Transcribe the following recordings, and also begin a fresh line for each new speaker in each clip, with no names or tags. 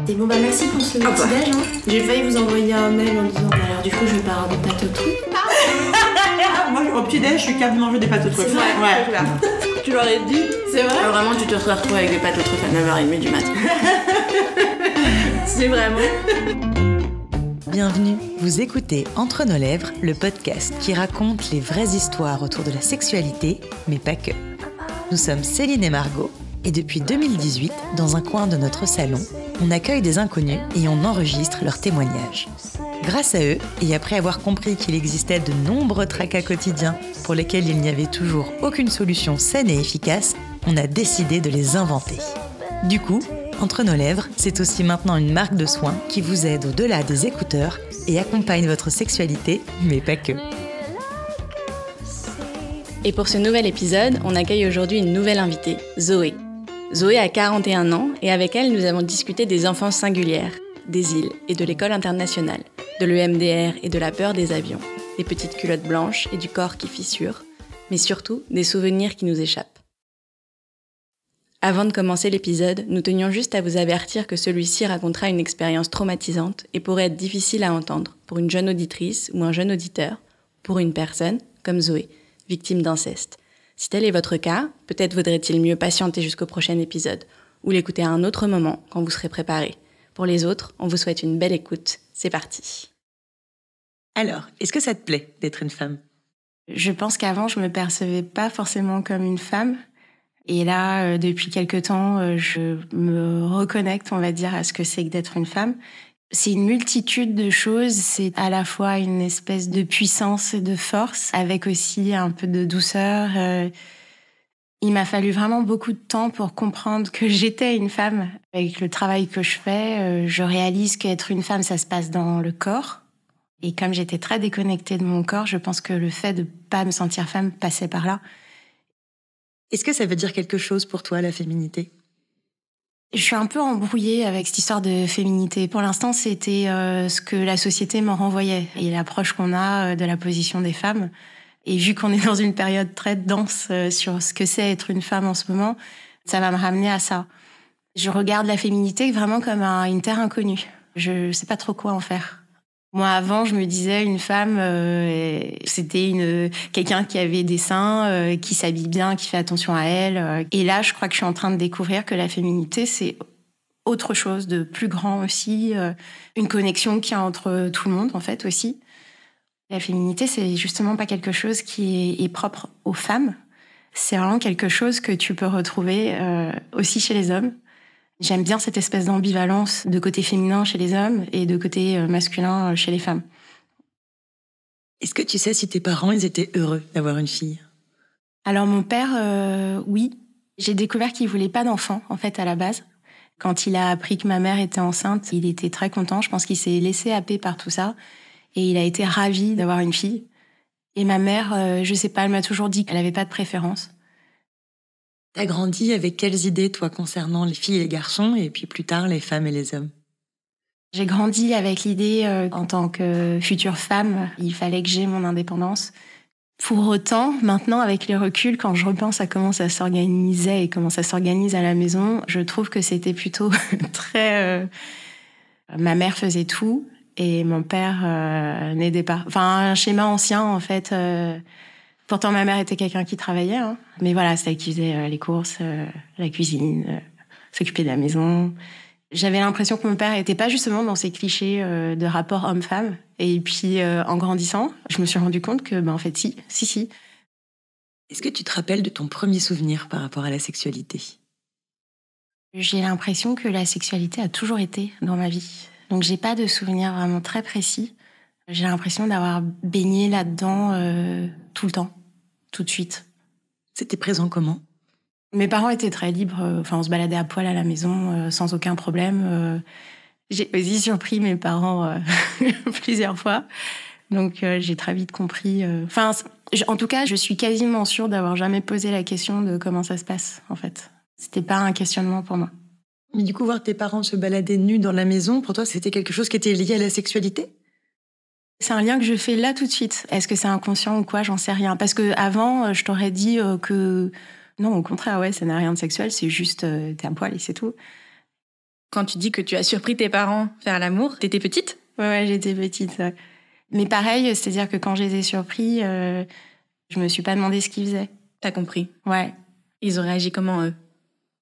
Et bon bah merci pour ce petit déj. Hein. J'ai failli vous envoyer un mail en disant alors du coup je vais pas avoir des pâtes aux trucs.
Moi au petit déj je suis capable de manger des pâtes aux trucs.
C'est vrai,
ouais. Tu l'aurais dit.
C'est vrai.
Alors vraiment tu te retrouves avec des pâtes aux trucs à 9h30 du matin.
C'est vraiment.
Bienvenue, vous écoutez Entre nos lèvres, le podcast qui raconte les vraies histoires autour de la sexualité, mais pas que. Nous sommes Céline et Margot, et depuis 2018, dans un coin de notre salon, on accueille des inconnus et on enregistre leurs témoignages. Grâce à eux, et après avoir compris qu'il existait de nombreux tracas quotidiens pour lesquels il n'y avait toujours aucune solution saine et efficace, on a décidé de les inventer. Du coup, Entre nos lèvres, c'est aussi maintenant une marque de soins qui vous aide au-delà des écouteurs et accompagne votre sexualité, mais pas que.
Et pour ce nouvel épisode, on accueille aujourd'hui une nouvelle invitée, Zoé. Zoé a 41 ans et avec elle, nous avons discuté des enfances singulières, des îles et de l'école internationale, de l'EMDR et de la peur des avions, des petites culottes blanches et du corps qui fissure, mais surtout des souvenirs qui nous échappent. Avant de commencer l'épisode, nous tenions juste à vous avertir que celui-ci racontera une expérience traumatisante et pourrait être difficile à entendre pour une jeune auditrice ou un jeune auditeur, pour une personne, comme Zoé, victime d'inceste. Si tel est votre cas, peut-être vaudrait-il mieux patienter jusqu'au prochain épisode, ou l'écouter à un autre moment quand vous serez préparé. Pour les autres, on vous souhaite une belle écoute. C'est parti.
Alors, est-ce que ça te plaît d'être une femme ?
Je pense qu'avant, je me percevais pas forcément comme une femme. Et là, depuis quelque temps, je me reconnecte, on va dire, à ce que c'est que d'être une femme. C'est une multitude de choses. C'est à la fois une espèce de puissance et de force, avec aussi un peu de douceur. Il m'a fallu vraiment beaucoup de temps pour comprendre que j'étais une femme. Avec le travail que je fais, je réalise qu'être une femme, ça se passe dans le corps. Et comme j'étais très déconnectée de mon corps, je pense que le fait de pas me sentir femme passait par là.
Est-ce que ça veut dire quelque chose pour toi, la féminité ?
Je suis un peu embrouillée avec cette histoire de féminité. Pour l'instant, c'était ce que la société m'en renvoyait et l'approche qu'on a de la position des femmes. Et vu qu'on est dans une période très dense sur ce que c'est être une femme en ce moment, ça va me ramener à ça. Je regarde la féminité vraiment comme une terre inconnue. Je sais pas trop quoi en faire. Moi, avant, je me disais une femme, c'était quelqu'un qui avait des seins, qui s'habille bien, qui fait attention à elle. Et là, je crois que je suis en train de découvrir que la féminité, c'est autre chose de plus grand aussi, une connexion qu'il y a entre tout le monde, en fait, aussi. La féminité, c'est justement pas quelque chose qui est propre aux femmes. C'est vraiment quelque chose que tu peux retrouver aussi chez les hommes. J'aime bien cette espèce d'ambivalence de côté féminin chez les hommes et de côté masculin chez les femmes.
Est-ce que tu sais si tes parents, ils étaient heureux d'avoir une fille ?
Alors mon père, oui. J'ai découvert qu'il voulait pas d'enfant, en fait, à la base. Quand il a appris que ma mère était enceinte, il était très content. Je pense qu'il s'est laissé happer par tout ça. Et il a été ravi d'avoir une fille. Et ma mère, je sais pas, elle m'a toujours dit qu'elle avait pas de préférence.
T'as grandi avec quelles idées, toi, concernant les filles et les garçons, et puis plus tard, les femmes et les hommes ?
J'ai grandi avec l'idée, en tant que future femme, il fallait que j'aie mon indépendance. Pour autant, maintenant, avec les reculs, quand je repense à comment ça s'organisait et comment ça s'organise à la maison, je trouve que c'était plutôt très... Ma mère faisait tout et mon père n'aidait pas. Enfin, un schéma ancien, en fait... Pourtant, ma mère était quelqu'un qui travaillait, hein. Mais voilà, c'est elle qui faisait les courses, la cuisine, s'occuper de la maison. J'avais l'impression que mon père était pas justement dans ces clichés de rapport homme-femme. Et puis, en grandissant, je me suis rendu compte que, en fait, si.
Est-ce que tu te rappelles de ton premier souvenir par rapport à la sexualité ?
J'ai l'impression que la sexualité a toujours été dans ma vie. Donc, j'ai pas de souvenir vraiment très précis. J'ai l'impression d'avoir baigné là-dedans tout le temps, tout de suite.
C'était présent comment ?
Mes parents étaient très libres. On se baladait à poil à la maison sans aucun problème. J'ai aussi surpris mes parents plusieurs fois. Donc, j'ai très vite compris... en tout cas, je suis quasiment sûre d'avoir jamais posé la question de comment ça se passe, en fait. C'était pas un questionnement pour moi.
Mais du coup, voir tes parents se balader nus dans la maison, pour toi, c'était quelque chose qui était lié à la sexualité ?
C'est un lien que je fais là tout de suite. Est-ce que c'est inconscient ou quoi ? J'en sais rien. Parce que avant, je t'aurais dit que... Non, au contraire, ouais, ça n'a rien de sexuel, c'est juste t'es à poil et c'est tout.
Quand tu dis que tu as surpris tes parents faire l'amour, t'étais petite ?
Ouais, j'étais petite. Ouais. Mais pareil, c'est-à-dire que quand je les ai surpris, je me suis pas demandé ce qu'ils faisaient.
T'as compris ?
Ouais.
Ils ont réagi comment, eux ?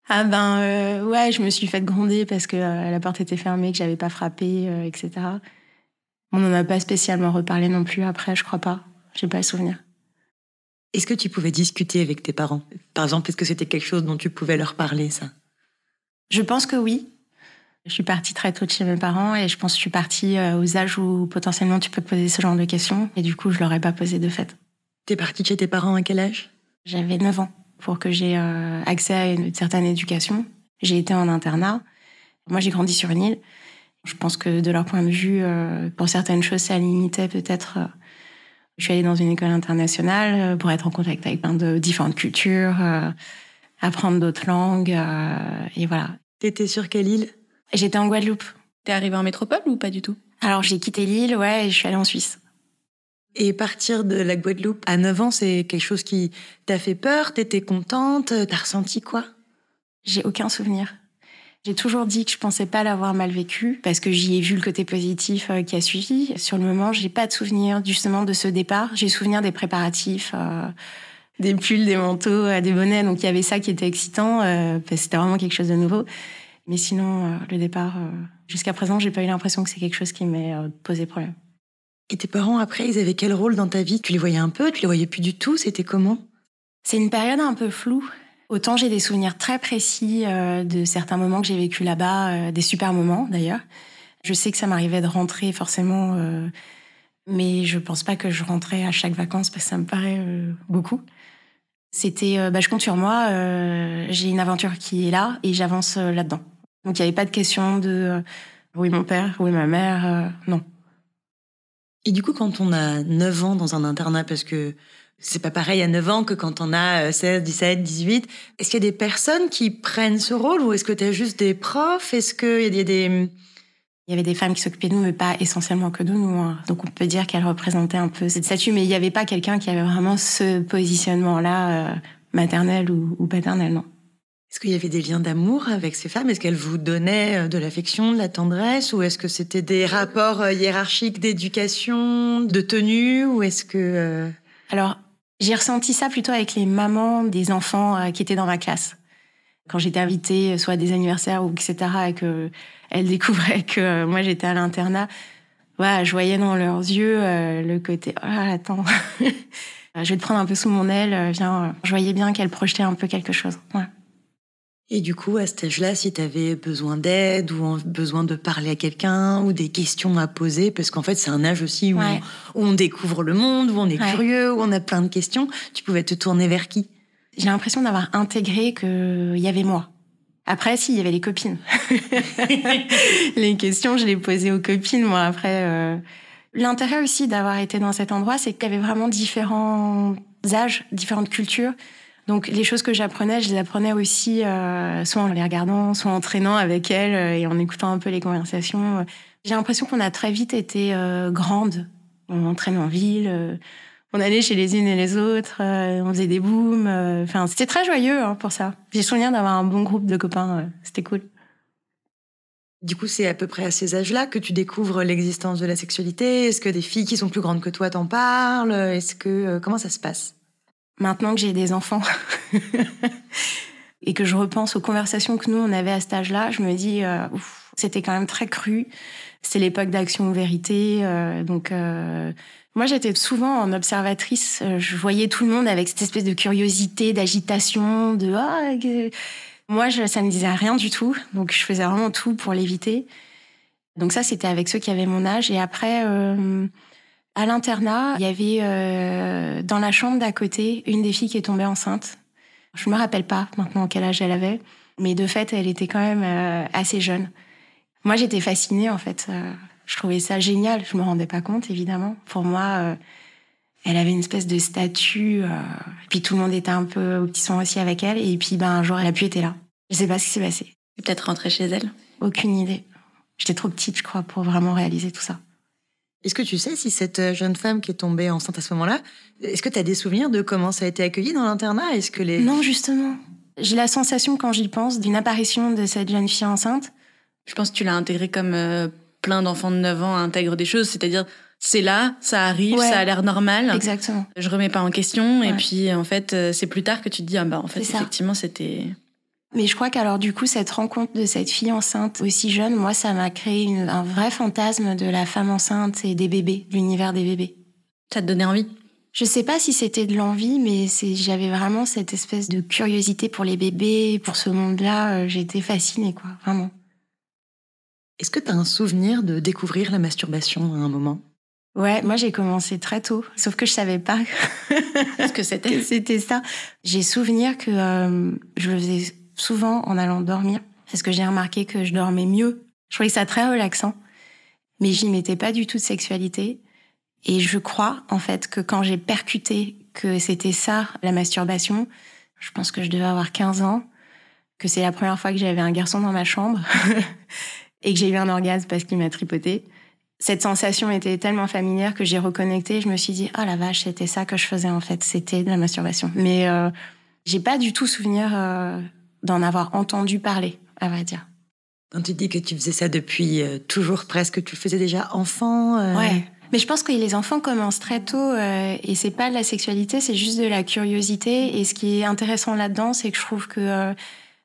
Ah ouais, je me suis faite gronder parce que la porte était fermée, que j'avais pas frappé, etc. On n'en a pas spécialement reparlé non plus après, je crois pas. J'ai pas le souvenir.
Est-ce que tu pouvais discuter avec tes parents ? Par exemple, est-ce que c'était quelque chose dont tu pouvais leur parler, ça ?
Je pense que oui. Je suis partie très tôt de chez mes parents et je pense que je suis partie aux âges où potentiellement tu peux te poser ce genre de questions. Et du coup, je leur ai pas posé de fait.
T'es partie de chez tes parents à quel âge ?
J'avais 9 ans pour que j'ai accès à une certaine éducation. J'ai été en internat. Moi, j'ai grandi sur une île. Je pense que de leur point de vue, pour certaines choses, ça limitait peut-être. Je suis allée dans une école internationale pour être en contact avec plein de différentes cultures, apprendre d'autres langues, et voilà.
T'étais sur quelle île ?
J'étais en Guadeloupe.
T'es arrivée en métropole ou pas du tout ?
Alors, j'ai quitté l'île, ouais, et je suis allée en Suisse.
Et partir de la Guadeloupe à 9 ans, c'est quelque chose qui t'a fait peur ? T'étais contente ? T'as ressenti quoi ?
J'ai aucun souvenir. J'ai toujours dit que je pensais pas l'avoir mal vécu, parce que j'y ai vu le côté positif qui a suivi. Sur le moment, j'ai pas de souvenir justement de ce départ. J'ai souvenir des préparatifs, des pulls, des manteaux, des bonnets. Donc il y avait ça qui était excitant, parce que c'était vraiment quelque chose de nouveau. Mais sinon, le départ, jusqu'à présent, j'ai pas eu l'impression que c'est quelque chose qui m'ait posé problème.
Et tes parents, après, ils avaient quel rôle dans ta vie ? Tu les voyais un peu ? Tu les voyais plus du tout ? C'était comment ?
C'est une période un peu floue. Autant j'ai des souvenirs très précis de certains moments que j'ai vécu là-bas, des super moments d'ailleurs. Je sais que ça m'arrivait de rentrer forcément, mais je pense pas que je rentrais à chaque vacances parce que ça me paraît beaucoup. C'était, je compte sur moi, j'ai une aventure qui est là et j'avance là-dedans. Donc il n'y avait pas de question de où est mon père, où est ma mère, non.
Et du coup, quand on a 9 ans dans un internat, parce que c'est pas pareil à 9 ans que quand on a 16, 17, 18, est-ce qu'il y a des personnes qui prennent ce rôle ou est-ce que t'as juste des profs ? Est-ce qu'il y a des...
Il y avait des femmes qui s'occupaient de nous, mais pas essentiellement que de nous. Hein. Donc on peut dire qu'elles représentaient un peu cette statue, mais il n'y avait pas quelqu'un qui avait vraiment ce positionnement-là, maternel ou paternel, non.
Est-ce qu'il y avait des liens d'amour avec ces femmes ? Est-ce qu'elles vous donnaient de l'affection, de la tendresse ? Ou est-ce que c'était des rapports hiérarchiques d'éducation, de tenue ? Ou est-ce que...
Alors, j'ai ressenti ça plutôt avec les mamans des enfants qui étaient dans ma classe. Quand j'étais invitée, soit à des anniversaires ou etc., et qu'elles découvraient que moi j'étais à l'internat, ouais, je voyais dans leurs yeux le côté « Oh là, attends, je vais te prendre un peu sous mon aile, viens. » Je voyais bien qu'elles projetaient un peu quelque chose. Ouais.
Et du coup, à cet âge-là, si t'avais besoin d'aide ou besoin de parler à quelqu'un ou des questions à poser, parce qu'en fait, c'est un âge aussi où,
ouais.
où on découvre le monde, où on est curieux, où on a plein de questions, tu pouvais te tourner vers qui ?
J'ai l'impression d'avoir intégré qu'il y avait moi. Après, si, il y avait les copines. Les questions, je les posais aux copines, moi. Après, l'intérêt aussi d'avoir été dans cet endroit, c'est qu'il y avait vraiment différents âges, différentes cultures. Donc, les choses que j'apprenais, je les apprenais aussi soit en les regardant, soit en traînant avec elles et en écoutant un peu les conversations. J'ai l'impression qu'on a très vite été grandes. On traînait en ville, on allait chez les unes et les autres, on faisait des booms. Enfin, c'était très joyeux pour ça. J'ai souvenir d'avoir un bon groupe de copains, c'était cool.
Du coup, c'est à peu près à ces âges-là que tu découvres l'existence de la sexualité. Est-ce que des filles qui sont plus grandes que toi t'en parlent ? Est-ce que comment ça se passe ?
Maintenant que j'ai des enfants et que je repense aux conversations que nous, on avait à cet âge-là, je me dis, c'était quand même très cru. C'est l'époque d'Action ou Vérité. Moi, j'étais souvent en observatrice. Je voyais tout le monde avec cette espèce de curiosité, d'agitation, Moi, ça me disait rien du tout. Donc, je faisais vraiment tout pour l'éviter. Donc ça, c'était avec ceux qui avaient mon âge. Et après... à l'internat, il y avait dans la chambre d'à côté une des filles qui est tombée enceinte. Je me rappelle pas maintenant quel âge elle avait, mais de fait, elle était quand même assez jeune. Moi, j'étais fascinée en fait. Je trouvais ça génial. Je me rendais pas compte, évidemment. Pour moi, elle avait une espèce de statue. Et puis tout le monde était un peu au petit soin aussi avec elle. Et puis un jour, elle a pu être là. Je sais pas ce qui s'est passé.
Et peut-être rentrer chez elle ?
Aucune idée. J'étais trop petite, je crois, pour vraiment réaliser tout ça.
Est-ce que tu sais si cette jeune femme qui est tombée enceinte à ce moment-là, est-ce que tu as des souvenirs de comment ça a été accueilli dans l'internat ? Est-ce que
Non, justement. J'ai la sensation, quand j'y pense, d'une apparition de cette jeune fille enceinte,
Je pense que tu l'as intégré comme plein d'enfants de 9 ans intègrent des choses, c'est-à-dire c'est là, ça arrive, ça a l'air normal.
Exactement.
Je remets pas en question, et puis en fait, c'est plus tard que tu te dis, en fait, effectivement, c'était...
Mais je crois qu'alors du coup, cette rencontre de cette fille enceinte aussi jeune, moi, ça m'a créé un vrai fantasme de la femme enceinte et des bébés, de l'univers des bébés.
Ça te donnait envie ?
Je sais pas si c'était de l'envie, mais j'avais vraiment cette espèce de curiosité pour les bébés, pour ce monde-là. J'étais fascinée, quoi, vraiment.
Est-ce que tu as un souvenir de découvrir la masturbation à un moment ?
Ouais, moi j'ai commencé très tôt, sauf que je savais pas
ce que c'était.
Que c'était ça. J'ai souvenir que je le faisais souvent en allant dormir, parce que j'ai remarqué que je dormais mieux. Je trouvais ça très relaxant, mais j'y mettais pas du tout de sexualité. Et je crois en fait que quand j'ai percuté que c'était ça, la masturbation, je pense que je devais avoir 15 ans, que c'est la première fois que j'avais un garçon dans ma chambre et que j'ai eu un orgasme parce qu'il m'a tripoté. Cette sensation était tellement familière que j'ai reconnecté. Je me suis dit, oh la vache, c'était ça que je faisais en fait. C'était de la masturbation. Mais j'ai pas du tout souvenir d'en avoir entendu parler, à vrai dire.
Quand tu dis que tu faisais ça depuis toujours presque, tu le faisais déjà enfant
Ouais. Mais je pense que les enfants commencent très tôt et c'est pas de la sexualité, c'est juste de la curiosité. Et ce qui est intéressant là-dedans, c'est que je trouve que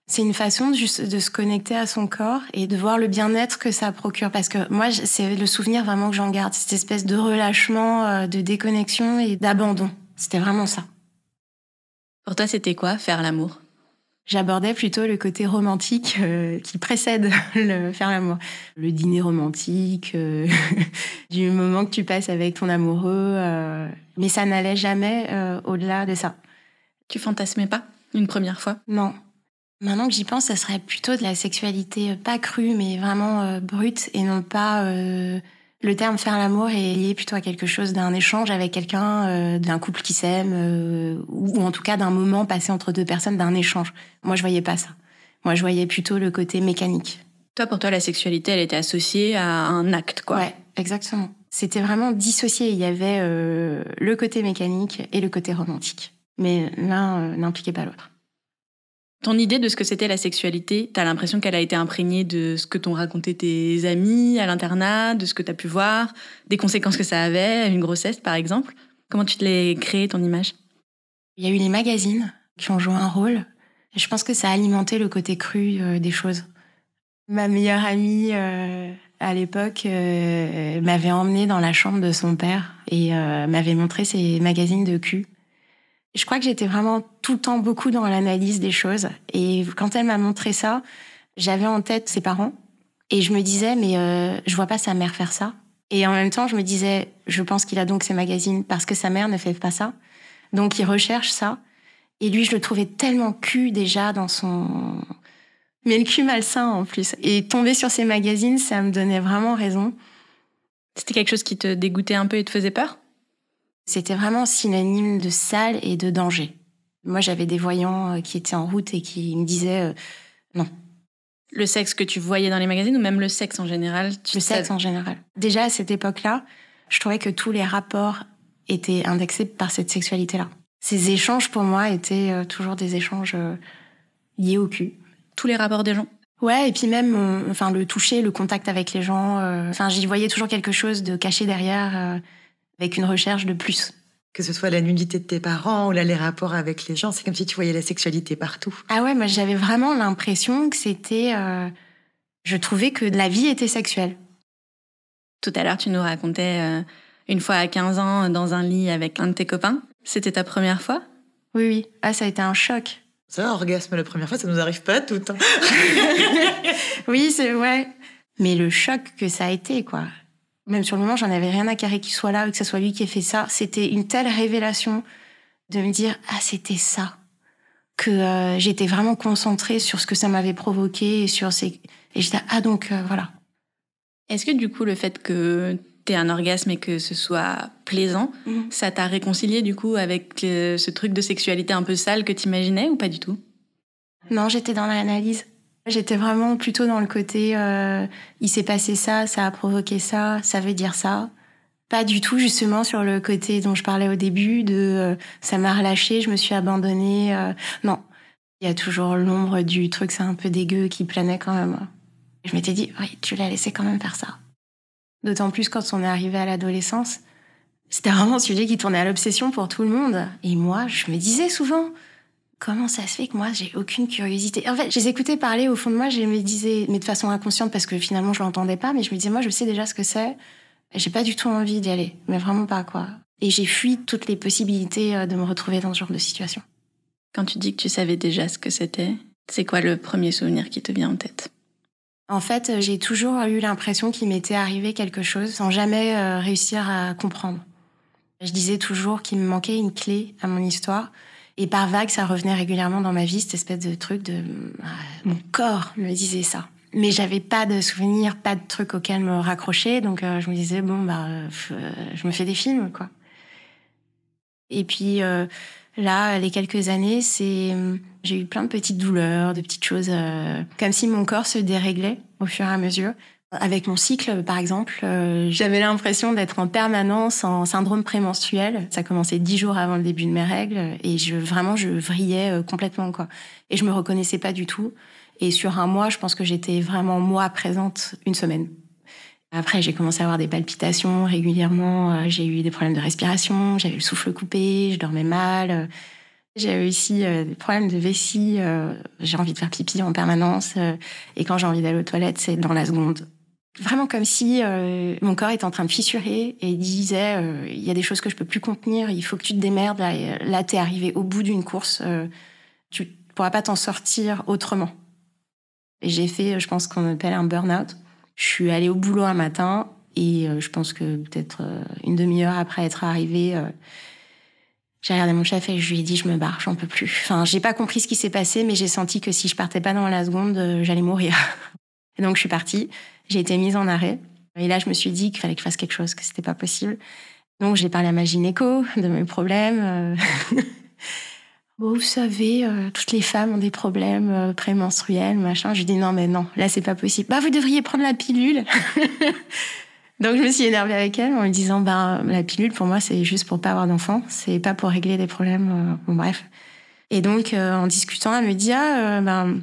c'est une façon juste de se connecter à son corps et de voir le bien-être que ça procure. Parce que moi, c'est le souvenir vraiment que j'en garde, cette espèce de relâchement, de déconnexion et d'abandon. C'était vraiment ça.
Pour toi, c'était quoi, faire l'amour ?
J'abordais plutôt le côté romantique qui précède le faire l'amour. Le dîner romantique, du moment que tu passes avec ton amoureux. Mais ça n'allait jamais au-delà de ça.
Tu fantasmais pas une première fois ?
Non. Maintenant que j'y pense, ça serait plutôt de la sexualité pas crue, mais vraiment brute, et non pas... Le terme faire l'amour est lié plutôt à quelque chose d'un échange avec quelqu'un, d'un couple qui s'aime, ou en tout cas d'un moment passé entre deux personnes, d'un échange. Moi, je voyais pas ça. Moi, je voyais plutôt le côté mécanique.
Toi, pour toi, la sexualité, elle était associée à un acte, quoi.
Ouais, exactement. C'était vraiment dissocié. Il y avait le côté mécanique et le côté romantique. Mais l'un n'impliquait pas l'autre.
Ton idée de ce que c'était la sexualité, t'as l'impression qu'elle a été imprégnée de ce que t'ont raconté tes amis à l'internat, de ce que t'as pu voir, des conséquences que ça avait, une grossesse par exemple. Comment tu te l'es créé, ton image ?
Il y a eu les magazines qui ont joué un rôle. Et je pense que ça a alimenté le côté cru des choses. Ma meilleure amie à l'époque m'avait emmenée dans la chambre de son père et m'avait montré ses magazines de cul. Je crois que j'étais vraiment tout le temps beaucoup dans l'analyse des choses. Et quand elle m'a montré ça, j'avais en tête ses parents. Et je me disais, mais je vois pas sa mère faire ça. Et en même temps, je me disais, je pense qu'il a donc ses magazines parce que sa mère ne fait pas ça. Donc il recherche ça. Et lui, je le trouvais tellement cul déjà dans son... Mais le cul malsain en plus. Et tomber sur ses magazines, ça me donnait vraiment raison.
C'était quelque chose qui te dégoûtait un peu et te faisait peur ?
C'était vraiment synonyme de sale et de danger. Moi, j'avais des voyants qui étaient en route et qui me disaient non.
Le sexe que tu voyais dans les magazines ou même le sexe en général ?
Le sexe en général. Déjà, à cette époque-là, je trouvais que tous les rapports étaient indexés par cette sexualité-là. Ces échanges, pour moi, étaient toujours des échanges liés au cul.
Tous les rapports des gens ?
Ouais, et puis même le toucher, le contact avec les gens. J'y voyais toujours quelque chose de caché derrière... avec une recherche de plus.
Que ce soit la nudité de tes parents ou là, les rapports avec les gens, c'est comme si tu voyais la sexualité partout.
Ah ouais, moi j'avais vraiment l'impression que c'était... je trouvais que la vie était sexuelle.
Tout à l'heure, tu nous racontais une fois à 15 ans dans un lit avec un de tes copains. C'était ta première fois ?
Oui. Ah, ça a été un choc.
Ça, orgasme la première fois, ça nous arrive pas à toutes. Hein.
Oui, c'est vrai. Mais le choc que ça a été, quoi. Même sur le moment, j'en avais rien à carrer qu'il soit là ou que ce soit lui qui ait fait ça. C'était une telle révélation de me dire « Ah, c'était ça !» que j'étais vraiment concentrée sur ce que ça m'avait provoqué et j'étais « Ah, donc, voilà !»
Est-ce que du coup, le fait que t'aies un orgasme et que ce soit plaisant, ça t'a réconcilié du coup avec ce truc de sexualité un peu sale que t'imaginais ou pas du tout ?
Non, j'étais dans l'analyse. J'étais vraiment plutôt dans le côté il s'est passé ça, ça a provoqué ça, ça veut dire ça. Pas du tout justement sur le côté dont je parlais au début de ça m'a relâché, je me suis abandonnée. Non, il y a toujours l'ombre du truc, c'est un peu dégueu qui planait quand même. Je m'étais dit, oui, tu l'as laissé quand même faire ça. D'autant plus quand on est arrivé à l'adolescence. C'était vraiment un sujet qui tournait à l'obsession pour tout le monde. Et moi, je me disais souvent, comment ça se fait que moi, j'ai aucune curiosité? En fait, je les écoutais parler au fond de moi, je me disais, mais de façon inconsciente, parce que finalement, je l'entendais pas, mais je me disais, moi, je sais déjà ce que c'est. J'ai pas du tout envie d'y aller, mais vraiment pas, quoi. Et j'ai fui toutes les possibilités de me retrouver dans ce genre de situation.
Quand tu dis que tu savais déjà ce que c'était, c'est quoi le premier souvenir qui te vient en tête?
En fait, j'ai toujours eu l'impression qu'il m'était arrivé quelque chose sans jamais réussir à comprendre. Je disais toujours qu'il me manquait une clé à mon histoire. Et par vagues, ça revenait régulièrement dans ma vie, cette espèce de truc de... mon corps me disait ça. Mais j'avais pas de souvenirs, pas de trucs auxquels me raccrocher. Donc je me disais, je me fais des films, quoi. Et puis là, les quelques années, j'ai eu plein de petites douleurs, de petites choses, comme si mon corps se déréglait au fur et à mesure. Avec mon cycle, par exemple, j'avais l'impression d'être en permanence en syndrome prémenstruel. Ça commençait 10 jours avant le début de mes règles et je vrillais complètement, quoi. Et je me reconnaissais pas du tout. Et sur un mois, je pense que j'étais vraiment moi présente une semaine. Après, j'ai commencé à avoir des palpitations régulièrement. J'ai eu des problèmes de respiration, j'avais le souffle coupé, je dormais mal. J'avais aussi des problèmes de vessie. J'ai envie de faire pipi en permanence. Et quand j'ai envie d'aller aux toilettes, c'est dans la seconde. Vraiment comme si mon corps était en train de fissurer et disait il y a des choses que je peux plus contenir, il faut que tu te démerdes. Là t'es arrivé au bout d'une course, tu pourras pas t'en sortir autrement. Et j'ai fait, je pense qu'on appelle un burn-out. Je suis allée au boulot un matin et je pense que peut-être une demi-heure après être arrivée, j'ai regardé mon chef et je lui ai dit je me barre, j'en peux plus. Enfin, j'ai pas compris ce qui s'est passé, mais j'ai senti que si je partais pas dans la seconde, j'allais mourir. Et donc je suis partie, j'ai été mise en arrêt. Et là, je me suis dit qu'il fallait que je fasse quelque chose, que c'était pas possible. Donc j'ai parlé à ma gynéco de mes problèmes. Bon, vous savez, toutes les femmes ont des problèmes prémenstruels, machin. Je lui ai dit non, mais non, là c'est pas possible. Bah vous devriez prendre la pilule. Donc je me suis énervée avec elle en lui disant la pilule pour moi c'est juste pour pas avoir d'enfant, c'est pas pour régler des problèmes. Bon bref. Et donc en discutant, elle me dit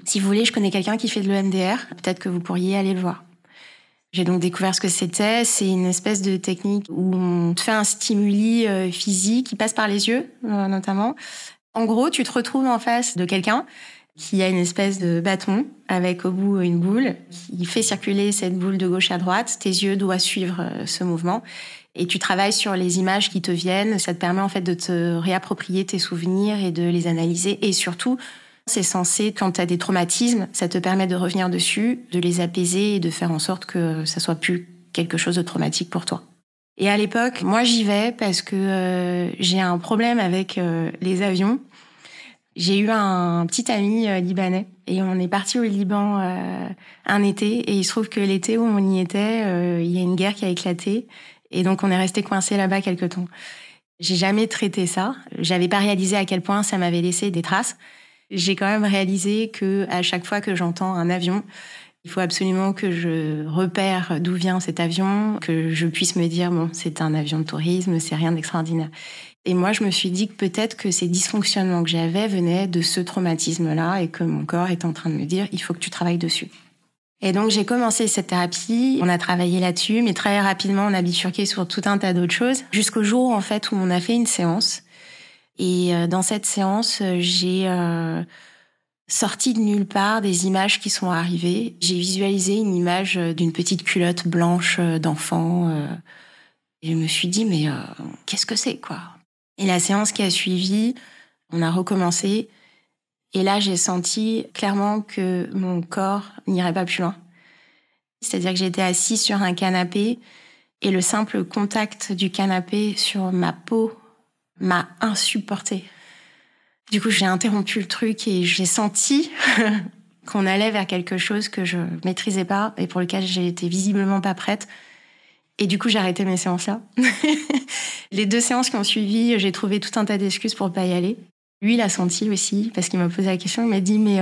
si vous voulez, je connais quelqu'un qui fait de l'EMDR, peut-être que vous pourriez aller le voir. J'ai donc découvert ce que c'était. C'est une espèce de technique où on te fait un stimuli physique qui passe par les yeux notamment. En gros, tu te retrouves en face de quelqu'un qui a une espèce de bâton avec au bout une boule qui fait circuler cette boule de gauche à droite. Tes yeux doivent suivre ce mouvement et tu travailles sur les images qui te viennent. Ça te permet en fait de te réapproprier tes souvenirs et de les analyser. Et surtout, c'est censé, quand tu as des traumatismes, ça te permet de revenir dessus, de les apaiser et de faire en sorte que ça soit plus quelque chose de traumatique pour toi. Et à l'époque, moi, j'y vais parce que j'ai un problème avec les avions. J'ai eu un petit ami libanais et on est parti au Liban un été. Et il se trouve que l'été où on y était, il y a une guerre qui a éclaté. Et donc, on est resté coincé là-bas quelque temps. J'ai jamais traité ça. J'avais pas réalisé à quel point ça m'avait laissé des traces. J'ai quand même réalisé que à chaque fois que j'entends un avion, il faut absolument que je repère d'où vient cet avion, que je puisse me dire, bon, c'est un avion de tourisme, c'est rien d'extraordinaire. Et moi, je me suis dit que peut-être que ces dysfonctionnements que j'avais venaient de ce traumatisme-là et que mon corps est en train de me dire, il faut que tu travailles dessus. Et donc, j'ai commencé cette thérapie, on a travaillé là-dessus, mais très rapidement, on a bifurqué sur tout un tas d'autres choses, jusqu'au jour, en fait, où on a fait une séance. Et dans cette séance, j'ai sorti de nulle part des images qui sont arrivées. J'ai visualisé une image d'une petite culotte blanche d'enfant. Et je me suis dit, mais qu'est-ce que c'est, quoi? Et la séance qui a suivi, on a recommencé. Et là, j'ai senti clairement que mon corps n'irait pas plus loin. C'est-à-dire que j'étais assise sur un canapé et le simple contact du canapé sur ma peau m'a insupportée. Du coup, j'ai interrompu le truc et j'ai senti qu'on allait vers quelque chose que je maîtrisais pas et pour lequel j'étais visiblement pas prête. Et du coup, j'ai arrêté mes séances-là. Les 2 séances qui ont suivi, j'ai trouvé tout un tas d'excuses pour pas y aller. Lui, il a senti aussi, parce qu'il m'a posé la question, il m'a dit, mais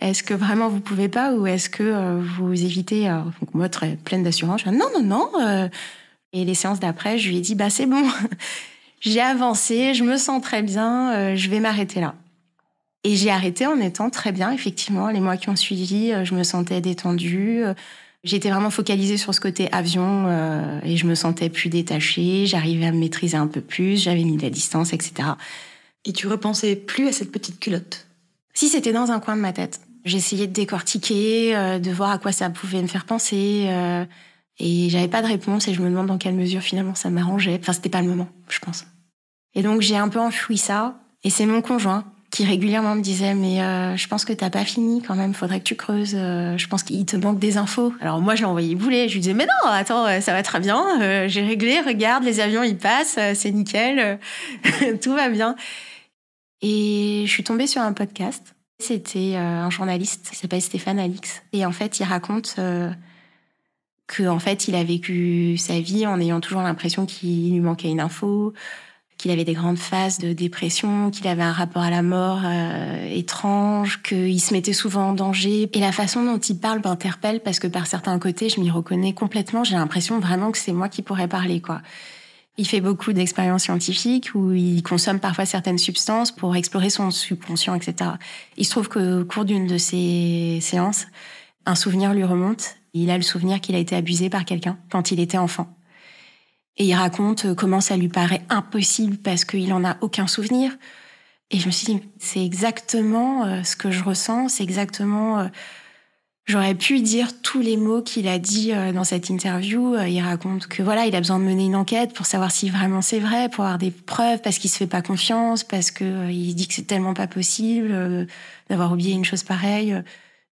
est-ce que vraiment vous pouvez pas ou est-ce que vous évitez Donc moi, très pleine d'assurance, je dis non. Et les séances d'après, je lui ai dit, c'est bon. J'ai avancé, je me sens très bien, je vais m'arrêter là. Et j'ai arrêté en étant très bien, effectivement. Les mois qui ont suivi, je me sentais détendue. J'étais vraiment focalisée sur ce côté avion et je me sentais plus détachée. J'arrivais à me maîtriser un peu plus, j'avais mis de la distance, etc.
Et tu repensais plus à cette petite culotte?
Si, c'était dans un coin de ma tête. J'essayais de décortiquer, de voir à quoi ça pouvait me faire penser. Et j'avais pas de réponse et je me demande dans quelle mesure finalement ça m'arrangeait. Enfin, c'était pas le moment, je pense. Et donc j'ai un peu enfoui ça. Et c'est mon conjoint qui régulièrement me disait « Mais je pense que t'as pas fini quand même, faudrait que tu creuses. Je pense qu'il te manque des infos. » Alors moi, je l'envoyais bouler. Je lui disais « Mais non, attends, ça va très bien. J'ai réglé, regarde, les avions, ils passent. C'est nickel. Tout va bien. » Et je suis tombée sur un podcast. C'était un journaliste qui s'appelle Stéphane Alix. Et en fait, il raconte qu'en fait, il a vécu sa vie en ayant toujours l'impression qu'il lui manquait une info, qu'il avait des grandes phases de dépression, qu'il avait un rapport à la mort étrange, qu'il se mettait souvent en danger. Et la façon dont il parle m'interpelle parce que par certains côtés, je m'y reconnais complètement. J'ai l'impression vraiment que c'est moi qui pourrais parler, quoi. Il fait beaucoup d'expériences scientifiques où il consomme parfois certaines substances pour explorer son subconscient, etc. Il se trouve qu'au cours d'une de ces séances, un souvenir lui remonte. Il a le souvenir qu'il a été abusé par quelqu'un quand il était enfant. Et il raconte comment ça lui paraît impossible parce qu'il en a aucun souvenir. Et je me suis dit, c'est exactement ce que je ressens, c'est exactement... J'aurais pu dire tous les mots qu'il a dit dans cette interview. Il raconte que voilà, il a besoin de mener une enquête pour savoir si vraiment c'est vrai, pour avoir des preuves, parce qu'il se fait pas confiance, parce que il dit que c'est tellement pas possible d'avoir oublié une chose pareille.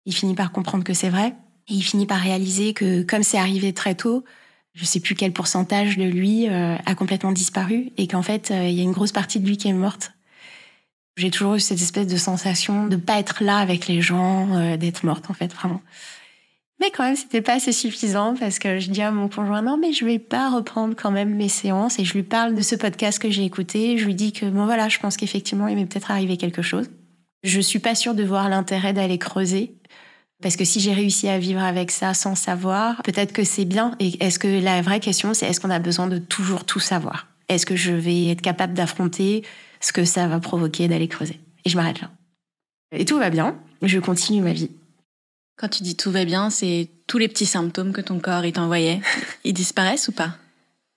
Il finit par comprendre que c'est vrai. Et il finit par réaliser que comme c'est arrivé très tôt, je sais plus quel pourcentage de lui a complètement disparu et qu'en fait, il y a une grosse partie de lui qui est morte. J'ai toujours eu cette espèce de sensation de pas être là avec les gens, d'être morte en fait, vraiment. Mais quand même, c'était pas assez suffisant parce que je dis à mon conjoint, non mais je vais pas reprendre quand même mes séances et je lui parle de ce podcast que j'ai écouté. Je lui dis que bon voilà, je pense qu'effectivement, il m'est peut-être arrivé quelque chose. Je suis pas sûre de voir l'intérêt d'aller creuser. Parce que si j'ai réussi à vivre avec ça sans savoir, peut-être que c'est bien. Et est-ce que la vraie question, c'est est-ce qu'on a besoin de toujours tout savoir? Est-ce que je vais être capable d'affronter ce que ça va provoquer d'aller creuser? Et je m'arrête là. Et tout va bien, je continue ma vie.
Quand tu dis tout va bien, c'est tous les petits symptômes que ton corps il t'envoyait. Ils disparaissent ou pas?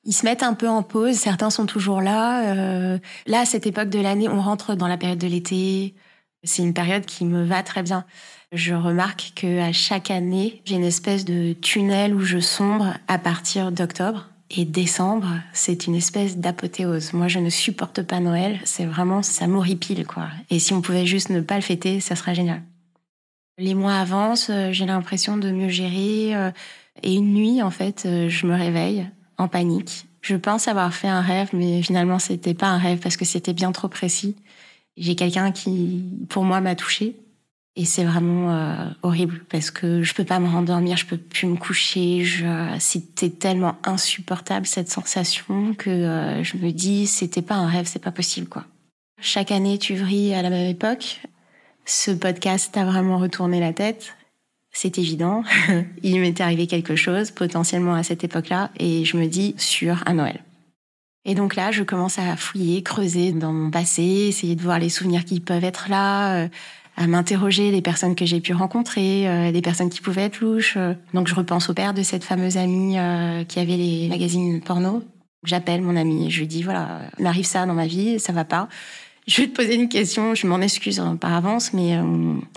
Ils se mettent un peu en pause, certains sont toujours là. Là, à cette époque de l'année, on rentre dans la période de l'été. C'est une période qui me va très bien. Je remarque qu'à chaque année, j'ai une espèce de tunnel où je sombre à partir d'octobre. Et décembre, c'est une espèce d'apothéose. Moi, je ne supporte pas Noël. C'est vraiment, ça m'horripile, quoi. Et si on pouvait juste ne pas le fêter, ça serait génial. Les mois avancent, j'ai l'impression de mieux gérer. Et une nuit, en fait, je me réveille en panique. Je pense avoir fait un rêve, mais finalement, c'était pas un rêve parce que c'était bien trop précis. J'ai quelqu'un qui, pour moi, m'a touchée. Et c'est vraiment horrible parce que je peux pas me rendormir, je peux plus me coucher. C'était tellement insupportable cette sensation que je me dis c'était pas un rêve, c'est pas possible quoi. Chaque année tu vrilles à la même époque. Ce podcast t'a vraiment retourné la tête. C'est évident. Il m'était arrivé quelque chose potentiellement à cette époque-là et je me dis sur un Noël. Et donc là, je commence à fouiller, creuser dans mon passé, essayer de voir les souvenirs qui peuvent être là. À m'interroger les personnes que j'ai pu rencontrer, les personnes qui pouvaient être louches. Donc je repense au père de cette fameuse amie qui avait les magazines porno. J'appelle mon amie et je lui dis voilà, il m'arrive ça dans ma vie, ça va pas. Je vais te poser une question, je m'en excuse par avance, mais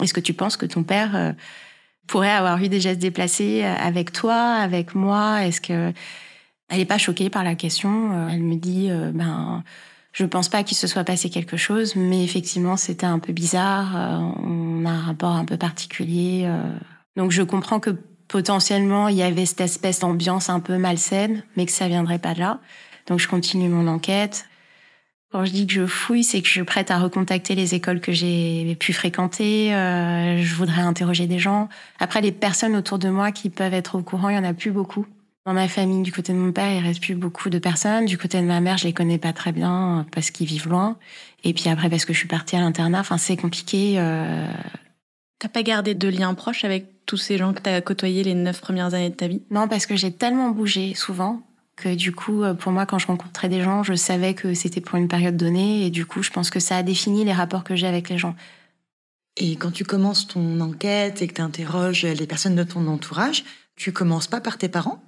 est-ce que tu penses que ton père pourrait avoir eu des gestes déplacés avec toi, avec moi? Est-ce que elle est pas choquée par la question? Elle me dit je pense pas qu'il se soit passé quelque chose, mais effectivement, c'était un peu bizarre. On a un rapport un peu particulier. Donc, je comprends que potentiellement, il y avait cette espèce d'ambiance un peu malsaine, mais que ça viendrait pas de là. Donc, je continue mon enquête. Quand je dis que je fouille, c'est que je suis prête à recontacter les écoles que j'ai pu fréquenter. Je voudrais interroger des gens. Après, les personnes autour de moi qui peuvent être au courant, il y en a plus beaucoup. Dans ma famille, du côté de mon père, il reste plus beaucoup de personnes. Du côté de ma mère, je les connais pas très bien parce qu'ils vivent loin. Et puis après, parce que je suis partie à l'internat, enfin, c'est compliqué.
T'as pas gardé de lien proche avec tous ces gens que t'as côtoyés les 9 premières années de ta vie?
Non, parce que j'ai tellement bougé souvent que du coup, pour moi, quand je rencontrais des gens, je savais que c'était pour une période donnée. Et du coup, je pense que ça a défini les rapports que j'ai avec les gens.
Et quand tu commences ton enquête et que tu interroges les personnes de ton entourage, tu commences pas par tes parents ?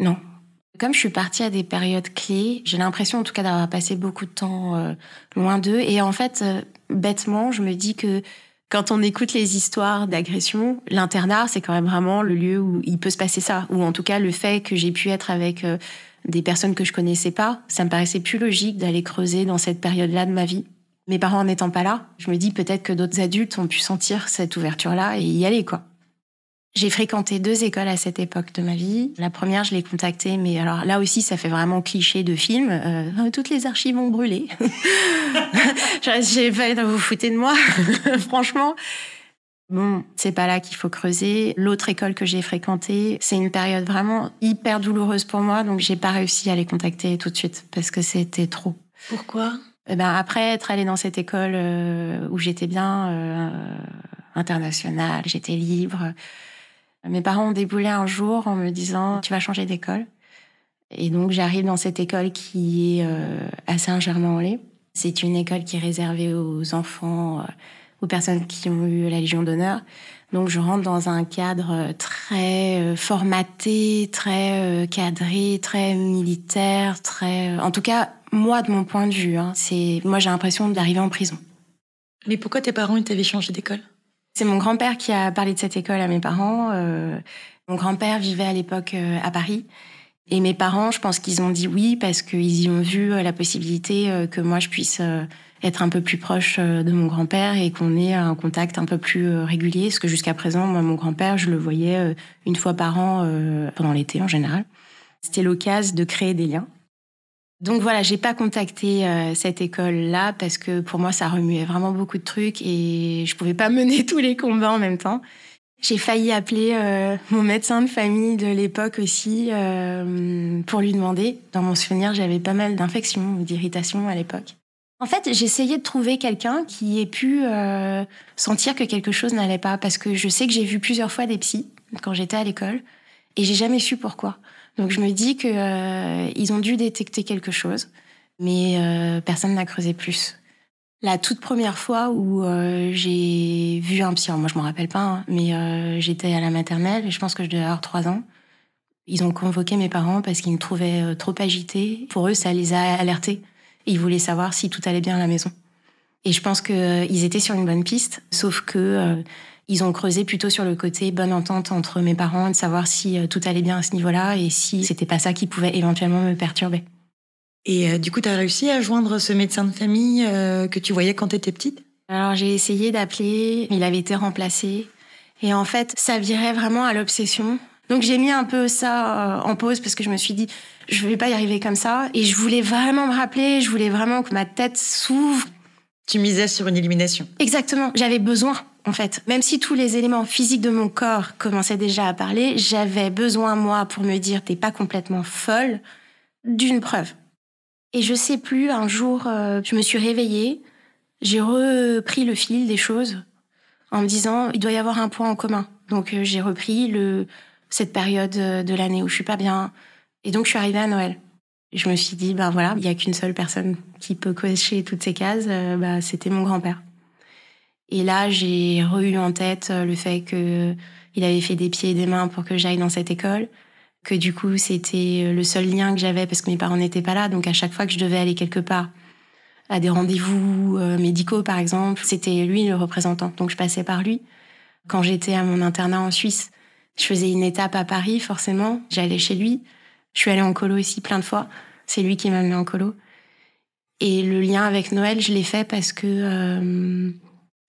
Non. Comme je suis partie à des périodes clés, j'ai l'impression en tout cas d'avoir passé beaucoup de temps loin d'eux. Et en fait, bêtement, je me dis que quand on écoute les histoires d'agression, l'internat, c'est quand même vraiment le lieu où il peut se passer ça. Ou en tout cas, le fait que j'ai pu être avec des personnes que je connaissais pas, ça me paraissait plus logique d'aller creuser dans cette période-là de ma vie. Mes parents n'étant pas là, je me dis peut-être que d'autres adultes ont pu sentir cette ouverture-là et y aller, quoi. J'ai fréquenté 2 écoles à cette époque de ma vie. La première, je l'ai contactée, mais alors là aussi, ça fait vraiment cliché de film. Toutes les archives ont brûlé. J'ai pas vous foutez de moi, franchement. Bon, c'est pas là qu'il faut creuser. L'autre école que j'ai fréquentée, c'est une période vraiment hyper douloureuse pour moi, donc j'ai pas réussi à les contacter tout de suite parce que c'était trop.
Pourquoi ?
Après être allée dans cette école où j'étais bien internationale, j'étais libre. Mes parents ont déboulé un jour en me disant « Tu vas changer d'école ». Et donc, j'arrive dans cette école qui est à Saint-Germain-en-Laye. C'est une école qui est réservée aux enfants, aux personnes qui ont eu la Légion d'honneur. Donc, je rentre dans un cadre très formaté, très cadré, très militaire, très... En tout cas, moi, de mon point de vue, moi, j'ai l'impression d'arriver en prison.
Mais pourquoi tes parents t'avaient changé d'école ?
C'est mon grand-père qui a parlé de cette école à mes parents. Mon grand-père vivait à l'époque à Paris. Et mes parents, je pense qu'ils ont dit oui parce qu'ils y ont vu la possibilité que moi, je puisse être un peu plus proche de mon grand-père et qu'on ait un contact un peu plus régulier. Parce que jusqu'à présent, moi, mon grand-père, je le voyais une fois par an pendant l'été en général. C'était l'occasion de créer des liens. Donc voilà, j'ai pas contacté cette école-là parce que pour moi, ça remuait vraiment beaucoup de trucs et je pouvais pas mener tous les combats en même temps. J'ai failli appeler mon médecin de famille de l'époque aussi pour lui demander. Dans mon souvenir, j'avais pas mal d'infections ou d'irritations à l'époque. En fait, j'essayais de trouver quelqu'un qui ait pu sentir que quelque chose n'allait pas parce que je sais que j'ai vu plusieurs fois des psys quand j'étais à l'école et j'ai jamais su pourquoi. Donc je me dis qu'ils ont dû détecter quelque chose, mais personne n'a creusé plus. La toute première fois où j'ai vu un psy, moi je m'en rappelle pas, mais j'étais à la maternelle et je pense que je devais avoir 3 ans. Ils ont convoqué mes parents parce qu'ils me trouvaient trop agitée. Pour eux, ça les a alertés. Ils voulaient savoir si tout allait bien à la maison. Et je pense qu'ils étaient sur une bonne piste, sauf que... Ils ont creusé plutôt sur le côté bonne entente entre mes parents, de savoir si tout allait bien à ce niveau-là et si c'était pas ça qui pouvait éventuellement me perturber.
Et du coup, tu as réussi à joindre ce médecin de famille que tu voyais quand tu étais petite ?
Alors, j'ai essayé d'appeler, il avait été remplacé. Et en fait, ça virait vraiment à l'obsession. Donc, j'ai mis un peu ça en pause parce que je me suis dit, je vais pas y arriver comme ça. Et je voulais vraiment me rappeler, je voulais vraiment que ma tête s'ouvre.
Tu misais sur une élimination ?
Exactement, j'avais besoin. En fait, même si tous les éléments physiques de mon corps commençaient déjà à parler, j'avais besoin, moi, pour me dire « t'es pas complètement folle », d'une preuve. Et je sais plus, un jour, je me suis réveillée, j'ai repris le fil des choses en me disant « il doit y avoir un point en commun ». Donc j'ai repris cette période de l'année où je suis pas bien. Et donc je suis arrivée à Noël. Je me suis dit « ben voilà, il y a qu'une seule personne qui peut cocher toutes ces cases, c'était mon grand-père ». Et là, j'ai eu en tête le fait qu'il avait fait des pieds et des mains pour que j'aille dans cette école, que du coup, c'était le seul lien que j'avais parce que mes parents n'étaient pas là. Donc, à chaque fois que je devais aller quelque part, à des rendez-vous médicaux, par exemple, c'était lui le représentant. Donc, je passais par lui. Quand j'étais à mon internat en Suisse, je faisais une étape à Paris, forcément. J'allais chez lui. Je suis allée en colo ici plein de fois. C'est lui qui m'a amenée en colo. Et le lien avec Noël, je l'ai fait parce que...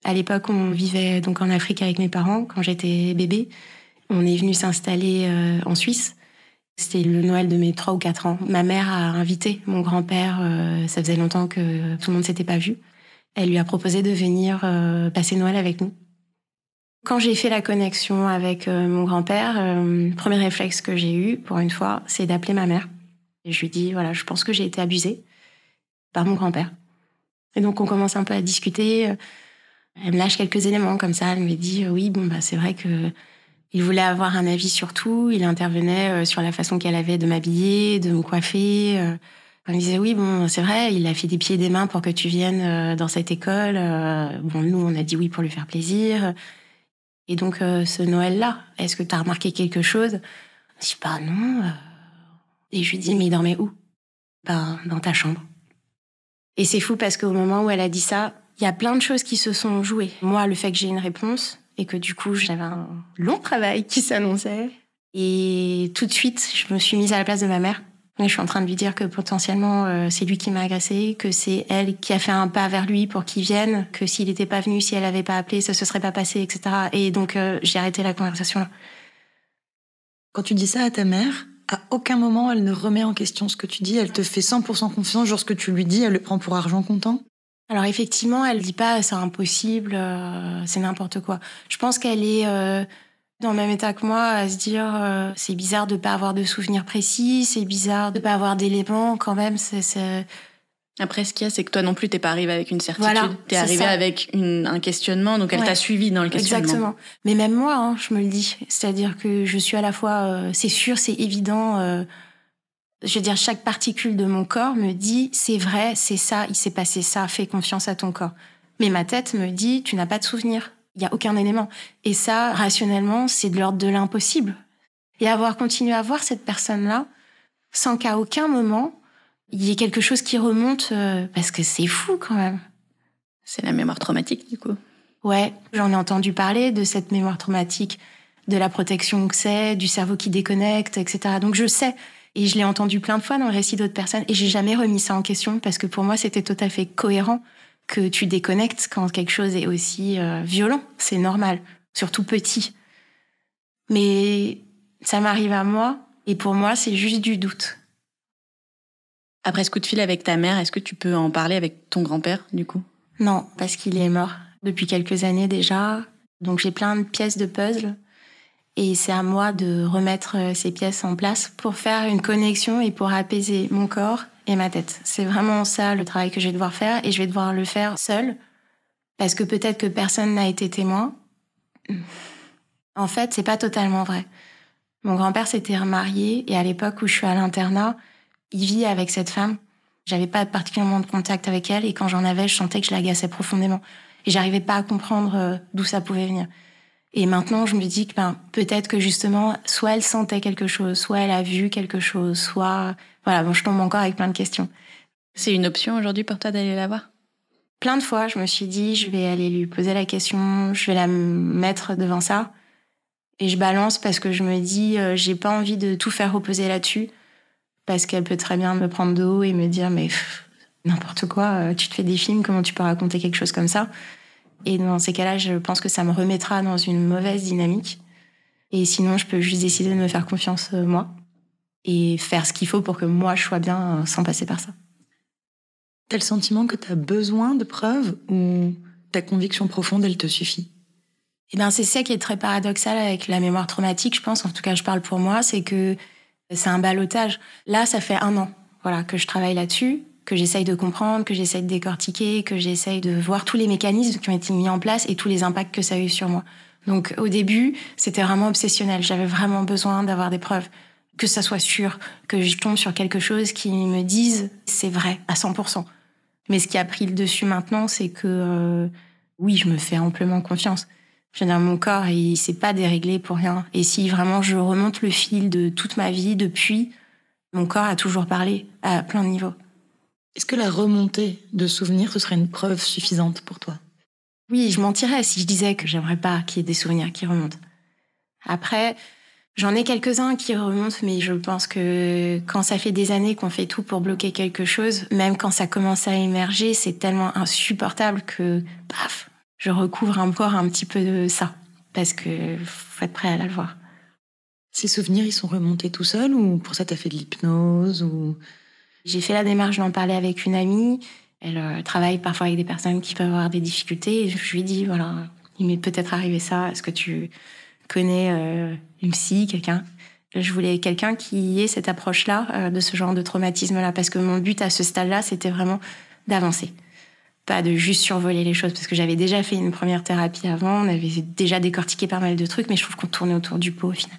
à l'époque, on vivait donc en Afrique avec mes parents quand j'étais bébé. On est venu s'installer en Suisse. C'était le Noël de mes 3 ou 4 ans. Ma mère a invité mon grand-père, ça faisait longtemps que tout le monde ne s'était pas vu. Elle lui a proposé de venir passer Noël avec nous. Quand j'ai fait la connexion avec mon grand-père, le premier réflexe que j'ai eu, pour une fois, c'est d'appeler ma mère. Et je lui dis, voilà, je pense que j'ai été abusée par mon grand-père. Et donc, on commence un peu à discuter. Elle me lâche quelques éléments comme ça. Elle me dit oui, c'est vrai que il voulait avoir un avis sur tout. Il intervenait sur la façon qu'elle avait de m'habiller, de me coiffer. On me disait oui, bon, c'est vrai, il a fait des pieds et des mains pour que tu viennes dans cette école. Bon, nous, on a dit oui pour lui faire plaisir. Et donc, ce Noël-là, est-ce que tu as remarqué quelque chose? Je dis, bah non. Et je lui dis, mais il dormait où? Ben, dans ta chambre. Et c'est fou parce qu'au moment où elle a dit ça, il y a plein de choses qui se sont jouées. Moi, le fait que j'ai une réponse et que du coup, j'avais un long travail qui s'annonçait. Et tout de suite, je me suis mise à la place de ma mère. Et je suis en train de lui dire que potentiellement, c'est lui qui m'a agressée, que c'est elle qui a fait un pas vers lui pour qu'il vienne, que s'il n'était pas venu, si elle n'avait pas appelé, ça se serait pas passé, etc. Et donc, j'ai arrêté la conversation là.
Quand tu dis ça à ta mère, à aucun moment elle ne remet en question ce que tu dis, elle te fait 100% confiance, genre ce que tu lui dis, elle le prend pour argent comptant?
Alors effectivement, elle dit pas c'est impossible, c'est n'importe quoi. Je pense qu'elle est dans le même état que moi à se dire c'est bizarre de pas avoir de souvenirs précis, c'est bizarre de pas avoir d'éléments quand même.
Après, ce qu'il y a, c'est que toi non plus, t'es pas arrivée avec une certitude.
Voilà,
t'es arrivée avec un questionnement, donc elle t'a suivi dans le questionnement.
Exactement. Mais même moi, je me le dis. C'est-à-dire que je suis à la fois, c'est sûr, c'est évident. Je veux dire, chaque particule de mon corps me dit, c'est vrai, c'est ça, il s'est passé ça, fais confiance à ton corps. Mais ma tête me dit, tu n'as pas de souvenir. Il y a aucun élément. Et ça, rationnellement, c'est de l'ordre de l'impossible. Et avoir continué à voir cette personne-là, sans qu'à aucun moment, il y ait quelque chose qui remonte, parce que c'est fou quand même.
C'est la mémoire traumatique, du coup.
Ouais, j'en ai entendu parler de cette mémoire traumatique, de la protection que c'est, du cerveau qui déconnecte, etc. Donc je sais. Et je l'ai entendu plein de fois dans le récit d'autres personnes, et j'ai jamais remis ça en question, parce que pour moi, c'était tout à fait cohérent que tu déconnectes quand quelque chose est aussi violent. C'est normal, surtout petit. Mais ça m'arrive à moi, et pour moi, c'est juste du doute.
Après ce coup de fil avec ta mère, est-ce que tu peux en parler avec ton grand-père, du coup?
Non, parce qu'il est mort depuis quelques années déjà. Donc j'ai plein de pièces de puzzle. Et c'est à moi de remettre ces pièces en place pour faire une connexion et pour apaiser mon corps et ma tête. C'est vraiment ça le travail que je vais devoir faire, et je vais devoir le faire seule, parce que peut-être que personne n'a été témoin. En fait, c'est pas totalement vrai. Mon grand-père s'était remarié, et à l'époque où je suis à l'internat, il vit avec cette femme. J'avais pas particulièrement de contact avec elle, et quand j'en avais, je sentais que je l'agaçais profondément. Et j'arrivais pas à comprendre d'où ça pouvait venir. Et maintenant, je me dis que peut-être que justement, soit elle sentait quelque chose, soit elle a vu quelque chose, soit... Voilà, bon, je tombe encore avec plein de questions.
C'est une option aujourd'hui pour toi d'aller la voir?
Plein de fois, je me suis dit, je vais aller lui poser la question, je vais la mettre devant ça. Et je balance parce que je me dis, j'ai pas envie de tout faire reposer là-dessus, parce qu'elle peut très bien me prendre de haut et me dire, mais n'importe quoi, tu te fais des films, comment tu peux raconter quelque chose comme ça? Et dans ces cas-là, je pense que ça me remettra dans une mauvaise dynamique. Et sinon, je peux juste décider de me faire confiance, moi, et faire ce qu'il faut pour que moi, je sois bien sans passer par ça.
T'as le sentiment que t'as besoin de preuves, ou ta conviction profonde, elle te suffit?
Eh ben, c'est ça qui est très paradoxal avec la mémoire traumatique, je pense. En tout cas, je parle pour moi, c'est que c'est un ballottage. Là, ça fait 1 an, voilà, que je travaille là-dessus, que j'essaye de comprendre, que j'essaye de décortiquer, que j'essaye de voir tous les mécanismes qui ont été mis en place et tous les impacts que ça a eu sur moi. Donc au début, c'était vraiment obsessionnel. J'avais vraiment besoin d'avoir des preuves, que ça soit sûr, que je tombe sur quelque chose qui me dise c'est vrai à 100%. Mais ce qui a pris le dessus maintenant, c'est que oui, je me fais amplement confiance. Je veux dire, mon corps, il s'est pas déréglé pour rien. Et si vraiment je remonte le fil de toute ma vie depuis, mon corps a toujours parlé à plein de niveaux.
Est-ce que la remontée de souvenirs, ce serait une preuve suffisante pour toi?
Oui, je mentirais si je disais que j'aimerais pas qu'il y ait des souvenirs qui remontent. Après, j'en ai quelques-uns qui remontent, mais je pense que quand ça fait des années qu'on fait tout pour bloquer quelque chose, même quand ça commence à émerger, c'est tellement insupportable que, paf, je recouvre encore un petit peu de ça, parce que faut être prêt à la voir.
Ces souvenirs, ils sont remontés tout seuls, ou pour ça t'as fait de l'hypnose, ou...
J'ai fait la démarche d'en parler avec une amie. Elle travaille parfois avec des personnes qui peuvent avoir des difficultés. Et je lui ai dit, voilà, il m'est peut-être arrivé ça. Est-ce que tu connais une psy, quelqu'un? Je voulais quelqu'un qui ait cette approche-là, de ce genre de traumatisme-là. Parce que mon but à ce stade-là, c'était vraiment d'avancer. Pas de juste survoler les choses. Parce que j'avais déjà fait une première thérapie avant. On avait déjà décortiqué pas mal de trucs. Mais je trouve qu'on tournait autour du pot au final.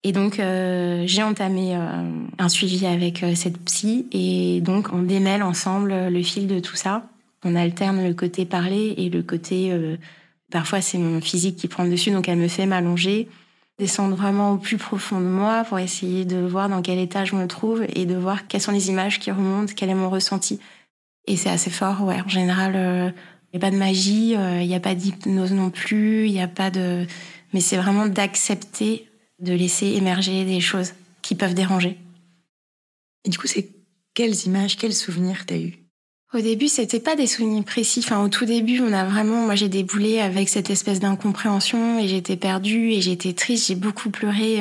Et donc, j'ai entamé un suivi avec cette psy. Et donc, on démêle ensemble le fil de tout ça. On alterne le côté parler et le côté... parfois, c'est mon physique qui prend le dessus. Donc, elle me fait m'allonger, descendre vraiment au plus profond de moi pour essayer de voir dans quel état je me trouve et de voir quelles sont les images qui remontent, quel est mon ressenti. Et c'est assez fort, ouais. En général, il n'y a pas de magie, il n'y a pas d'hypnose non plus, il n'y a pas de... Mais c'est vraiment d'accepter de laisser émerger des choses qui peuvent déranger.
Et du coup, c'est quelles images, quels souvenirs t'as eu?
Au début, c'était pas des souvenirs précis. Enfin, au tout début, moi, j'ai déboulé avec cette espèce d'incompréhension et j'étais perdue et j'étais triste, j'ai beaucoup pleuré.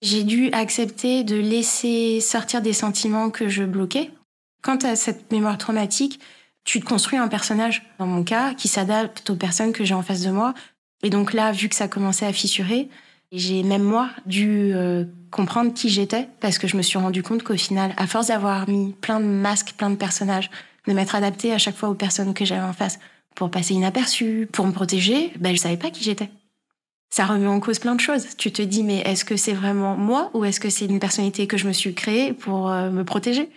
J'ai dû accepter de laisser sortir des sentiments que je bloquais. Quand tu as cette mémoire traumatique, tu te construis un personnage, dans mon cas, qui s'adapte aux personnes que j'ai en face de moi. Et donc là, vu que ça commençait à fissurer, j'ai même moi dû comprendre qui j'étais parce que je me suis rendu compte qu'au final, à force d'avoir mis plein de masques, plein de personnages, de m'être adaptée à chaque fois aux personnes que j'avais en face pour passer inaperçue, pour me protéger, je savais pas qui j'étais. Ça remet en cause plein de choses. Tu te dis, mais est-ce que c'est vraiment moi ou est-ce que c'est une personnalité que je me suis créée pour me protéger?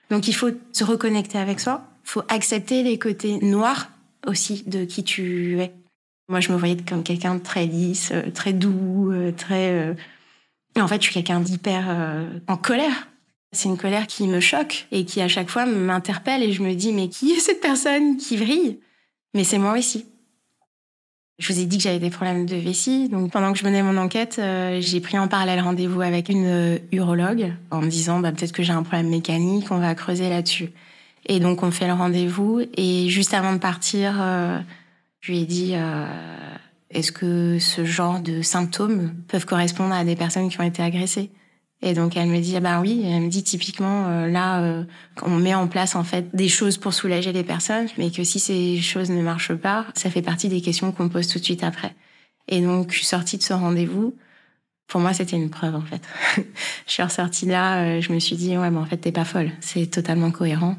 Donc il faut se reconnecter avec soi. Il faut accepter les côtés noirs aussi de qui tu es. Moi, je me voyais comme quelqu'un de très lisse, très doux, très... Et en fait, je suis quelqu'un d'hyper en colère. C'est une colère qui me choque et qui, à chaque fois, m'interpelle et je me dis, mais qui est cette personne qui vrille? Mais c'est moi aussi. Je vous ai dit que j'avais des problèmes de vessie. Donc, pendant que je menais mon enquête, j'ai pris en parallèle rendez-vous avec une urologue en me disant, peut-être que j'ai un problème mécanique, on va creuser là-dessus. Et donc, on fait le rendez-vous. Et juste avant de partir, je lui ai dit, est-ce que ce genre de symptômes peuvent correspondre à des personnes qui ont été agressées? Et donc, elle me dit, oui. Et elle me dit, typiquement, on met en place, en fait, des choses pour soulager les personnes, mais que si ces choses ne marchent pas, ça fait partie des questions qu'on pose tout de suite après. Et donc, je suis sortie de ce rendez-vous. Pour moi, c'était une preuve, en fait. Je suis ressortie là, je me suis dit, en fait, t'es pas folle. C'est totalement cohérent.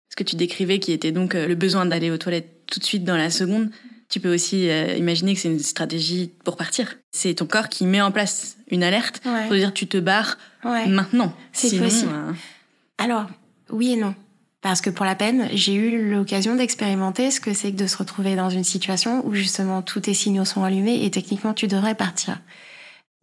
Ce que tu décrivais, qui était donc le besoin d'aller aux toilettes tout de suite dans la seconde, tu peux aussi imaginer que c'est une stratégie pour partir. C'est ton corps qui met en place une alerte pour dire tu te barres maintenant.
C'est
sinon,
possible. Alors, oui et non. Parce que pour la peine, j'ai eu l'occasion d'expérimenter ce que c'est que de se retrouver dans une situation où justement tous tes signaux sont allumés et techniquement tu devrais partir.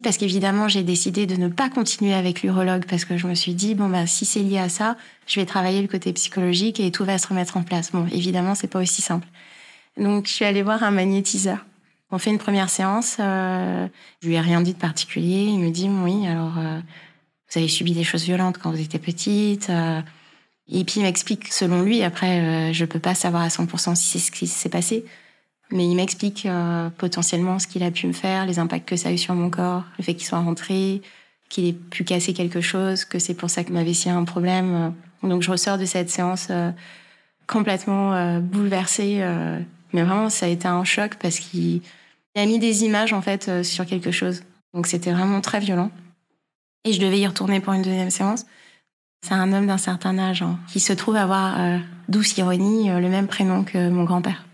Parce qu'évidemment, j'ai décidé de ne pas continuer avec l'urologue parce que je me suis dit, si c'est lié à ça, je vais travailler le côté psychologique et tout va se remettre en place. Bon, évidemment, c'est pas aussi simple. Donc, je suis allée voir un magnétiseur. On fait une première séance. Je lui ai rien dit de particulier. Il me dit, oui, alors, vous avez subi des choses violentes quand vous étiez petite. Et puis, il m'explique, selon lui, après, je peux pas savoir à 100% si c'est ce qui s'est passé. Mais il m'explique potentiellement ce qu'il a pu me faire, les impacts que ça a eu sur mon corps, le fait qu'il soit rentré, qu'il ait pu casser quelque chose, que c'est pour ça que ma vessie a un problème. Donc, je ressors de cette séance complètement bouleversée. Mais vraiment, ça a été un choc parce qu'il a mis des images, en fait, sur quelque chose. Donc, c'était vraiment très violent. Et je devais y retourner pour une deuxième séance. C'est un homme d'un certain âge qui se trouve avoir, douce ironie, le même prénom que mon grand-père.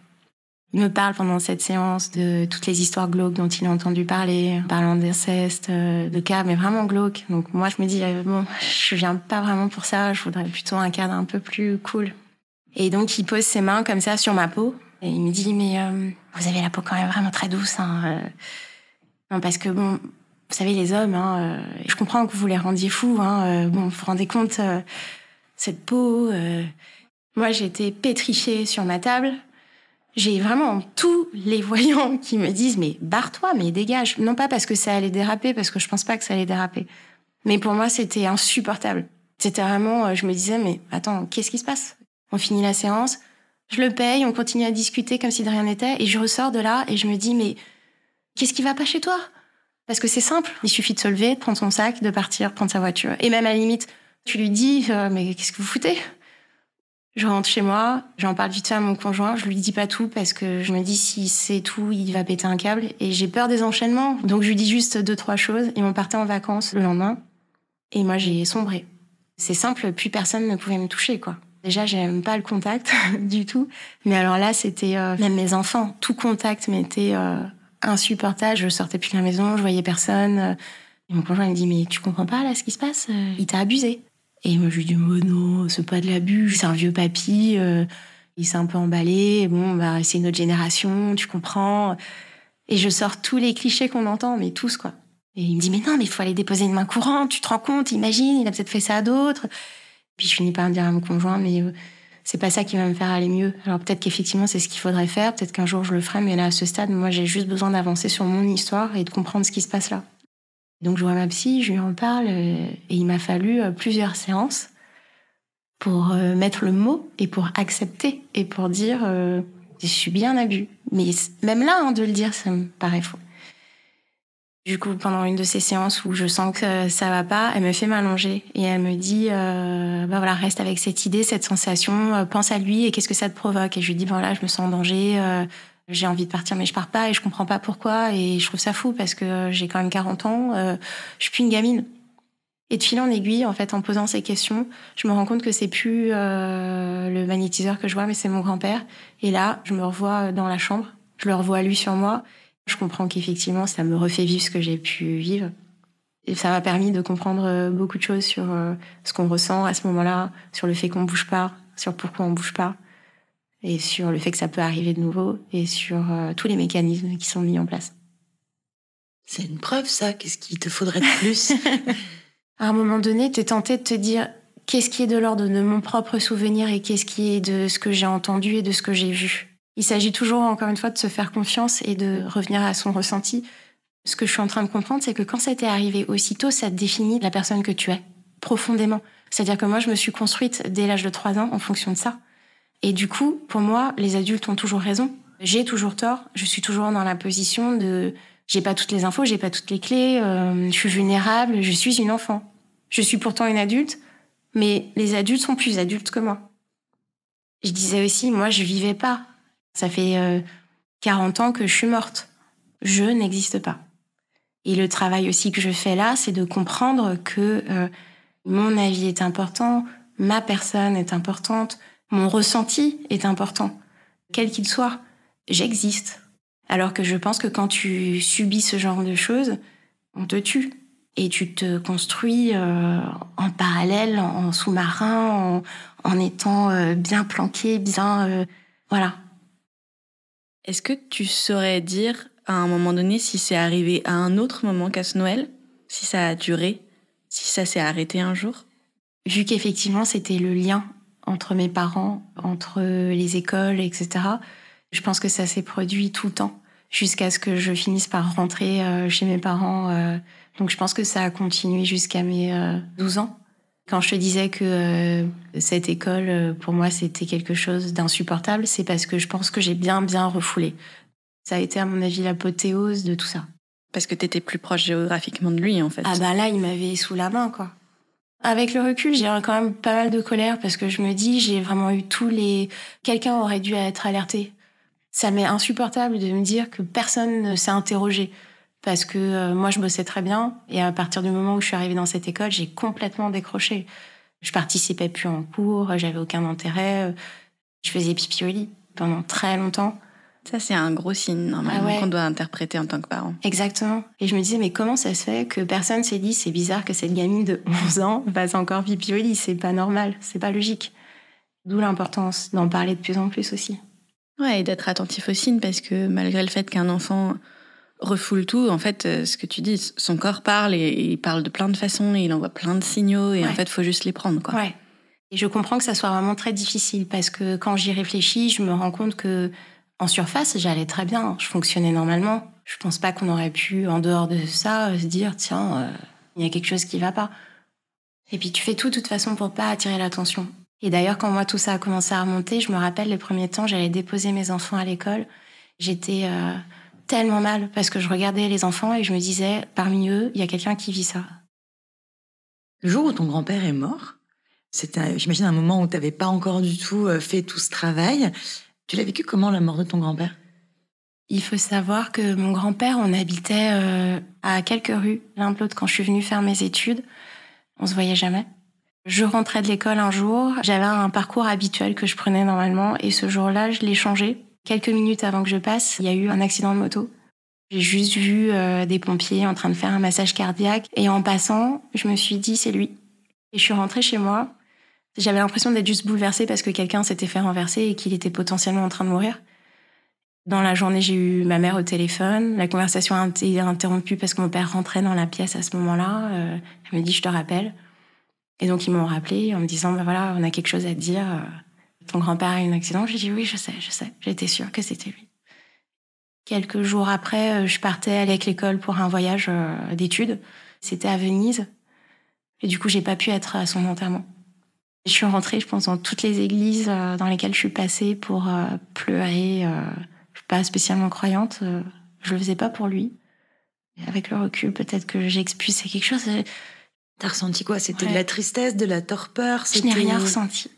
Il me parle pendant cette séance de toutes les histoires glauques dont il a entendu parler, parlant d'inceste, de cas, mais vraiment glauques. Donc moi, je me dis, je viens pas vraiment pour ça, je voudrais plutôt un cadre un peu plus cool. Et donc, il pose ses mains comme ça sur ma peau. Et il me dit, mais vous avez la peau quand même vraiment très douce. Non, parce que vous savez, les hommes, je comprends que vous les rendiez fous. Vous vous rendez compte, cette peau... Moi, j'étais pétrifiée sur ma table. J'ai vraiment tous les voyants qui me disent « Mais barre-toi, mais dégage !» Non pas parce que ça allait déraper, parce que je pense pas que ça allait déraper. Mais pour moi, c'était insupportable. C'était vraiment... Je me disais « Mais attends, qu'est-ce qui se passe ?» On finit la séance, je le paye, on continue à discuter comme si de rien n'était, et je ressors de là et je me dis « Mais qu'est-ce qui va pas chez toi ?» Parce que c'est simple, il suffit de se lever, de prendre son sac, de partir, prendre sa voiture. Et même à la limite, tu lui dis « Mais qu'est-ce que vous foutez ?» Je rentre chez moi, j'en parle vite fait à mon conjoint, je lui dis pas tout parce que je me dis si c'est tout, il va péter un câble et j'ai peur des enchaînements. Donc je lui dis juste 2-3 choses et on partait en vacances le lendemain et moi j'ai sombré. C'est simple, plus personne ne pouvait me toucher quoi. Déjà j'aime pas le contact du tout, mais alors là c'était même mes enfants, tout contact m'était insupportable, je sortais plus de la maison, je voyais personne. Et mon conjoint me dit, mais tu comprends pas là ce qui se passe? Il t'a abusé. Et moi je lui dis, oh non, c'est pas de l'abus, c'est un vieux papy, il s'est un peu emballé, bon bah c'est une autre génération, tu comprends. Et je sors tous les clichés qu'on entend, mais tous quoi. Et il me dit, mais non, mais il faut aller déposer une main courante, tu te rends compte, imagine, il a peut-être fait ça à d'autres. Puis je finis par me dire à mon conjoint, mais c'est pas ça qui va me faire aller mieux. Alors peut-être qu'effectivement c'est ce qu'il faudrait faire, peut-être qu'un jour je le ferai, mais là à ce stade, moi j'ai juste besoin d'avancer sur mon histoire et de comprendre ce qui se passe là. Donc je vois ma psy, je lui en parle, et il m'a fallu plusieurs séances pour mettre le mot et pour accepter et pour dire j'ai subi un abus. Mais même là, de le dire, ça me paraît faux. Du coup, pendant une de ces séances où je sens que ça va pas, elle me fait m'allonger et elle me dit bah voilà, reste avec cette idée, cette sensation, pense à lui et qu'est-ce que ça te provoque. Et je lui dis voilà, je me sens en danger, j'ai envie de partir mais je pars pas et je comprends pas pourquoi et je trouve ça fou parce que j'ai quand même 40 ans, je suis plus une gamine. Et de fil en aiguille, en fait, en posant ces questions, je me rends compte que c'est plus le magnétiseur que je vois, mais c'est mon grand-père. Et là, je me revois dans la chambre, je le revois lui sur moi. Je comprends qu'effectivement, ça me refait vivre ce que j'ai pu vivre. Et ça m'a permis de comprendre beaucoup de choses sur ce qu'on ressent à ce moment-là, sur le fait qu'on bouge pas, sur pourquoi on bouge pas, et sur le fait que ça peut arriver de nouveau, et sur tous les mécanismes qui sont mis en place.
C'est une preuve, ça. Qu'est-ce qu'il te faudrait de plus?
À un moment donné, tu es tenté de te dire qu'est-ce qui est de l'ordre de mon propre souvenir et qu'est-ce qui est de ce que j'ai entendu et de ce que j'ai vu. Il s'agit toujours, encore une fois, de se faire confiance et de revenir à son ressenti. Ce que je suis en train de comprendre, c'est que quand ça t'est arrivé aussitôt, ça te définit la personne que tu es, profondément. C'est-à-dire que moi, je me suis construite dès l'âge de 3 ans en fonction de ça. Et du coup, pour moi, les adultes ont toujours raison. J'ai toujours tort. Je suis toujours dans la position de... J'ai pas toutes les infos, j'ai pas toutes les clés, je suis vulnérable, je suis une enfant. Je suis pourtant une adulte, mais les adultes sont plus adultes que moi. Je disais aussi, moi, je vivais pas. Ça fait 40 ans que je suis morte. Je n'existe pas. Et le travail aussi que je fais là, c'est de comprendre que mon avis est important, ma personne est importante, mon ressenti est important. Quel qu'il soit, j'existe. Alors que je pense que quand tu subis ce genre de choses, on te tue. Et tu te construis en parallèle, en sous-marin, en étant bien planqué, bien... voilà.
Est-ce que tu saurais dire, à un moment donné, si c'est arrivé à un autre moment qu'à ce Noël? Si ça a duré? Si ça s'est arrêté un jour?
Vu qu'effectivement, c'était le lien entre mes parents, entre les écoles, etc., je pense que ça s'est produit tout le temps, jusqu'à ce que je finisse par rentrer chez mes parents. Donc je pense que ça a continué jusqu'à mes 12 ans. Quand je te disais que cette école, pour moi, c'était quelque chose d'insupportable, c'est parce que je pense que j'ai bien refoulé. Ça a été, à mon avis, l'apothéose de tout ça.
Parce que t'étais plus proche géographiquement de lui, en fait.
Ah bah là, il m'avait sous la main, quoi. Avec le recul, j'ai quand même pas mal de colère parce que je me dis, j'ai vraiment eu tous les... Quelqu'un aurait dû être alerté. Ça m'est insupportable de me dire que personne ne s'est interrogé. Parce que moi, je bossais très bien. Et à partir du moment où je suis arrivée dans cette école, j'ai complètement décroché. Je participais plus en cours, j'avais aucun intérêt. Je faisais pipi au lit pendant très longtemps.
Ça, c'est un gros signe, normalement, qu'on doit interpréter en tant que parent.
Exactement. Et je me disais, mais comment ça se fait que personne s'est dit, c'est bizarre que cette gamine de 11 ans fasse encore pipi au lit? C'est pas normal, c'est pas logique. D'où l'importance d'en parler de plus en plus aussi.
Ouais, et d'être attentif aux signes, parce que malgré le fait qu'un enfant refoule tout, en fait, ce que tu dis, son corps parle, et il parle de plein de façons, et il envoie plein de signaux, et en fait, il faut juste les prendre, quoi.
Ouais. Et je comprends que ça soit vraiment très difficile, parce que quand j'y réfléchis, je me rends compte que en surface, j'allais très bien, je fonctionnais normalement. Je pense pas qu'on aurait pu, en dehors de ça, se dire, tiens, il y a quelque chose qui va pas. Et puis tu fais tout de toute façon pour pas attirer l'attention. Et d'ailleurs, quand moi tout ça a commencé à remonter, je me rappelle les premiers temps, j'allais déposer mes enfants à l'école. J'étais tellement mal parce que je regardais les enfants et je me disais, parmi eux, il y a quelqu'un qui vit ça.
Le jour où ton grand-père est mort, c'était, j'imagine, un moment où tu n'avais pas encore du tout fait tout ce travail. Tu l'as vécu comment, la mort de ton grand-père?
Il faut savoir que mon grand-père, on habitait à quelques rues l'un de l'autre quand je suis venue faire mes études. On se voyait jamais. Je rentrais de l'école un jour, j'avais un parcours habituel que je prenais normalement et ce jour-là, je l'ai changé. Quelques minutes avant que je passe, il y a eu un accident de moto. J'ai juste vu des pompiers en train de faire un massage cardiaque. Et en passant, je me suis dit, c'est lui. Et je suis rentrée chez moi. J'avais l'impression d'être juste bouleversée parce que quelqu'un s'était fait renverser et qu'il était potentiellement en train de mourir. Dans la journée, j'ai eu ma mère au téléphone. La conversation a été interrompue parce que mon père rentrait dans la pièce à ce moment-là. Elle me dit, je te rappelle. Et donc, ils m'ont rappelé en me disant, voilà, on a quelque chose à te dire. Ton grand-père a eu un accident. J'ai dit, oui, je sais. J'étais sûre que c'était lui. Quelques jours après, je partais avec l'école pour un voyage d'études. C'était à Venise. Et du coup, j'ai pas pu être à son enterrement. Je suis rentrée, je pense, dans toutes les églises dans lesquelles je suis passée pour pleurer. Je suis pas spécialement croyante. Je le faisais pas pour lui. Et avec le recul, peut-être que j'ai expulsé quelque chose.
T'as ressenti quoi? C'était de la tristesse, de la torpeur?
Je n'ai rien ressenti.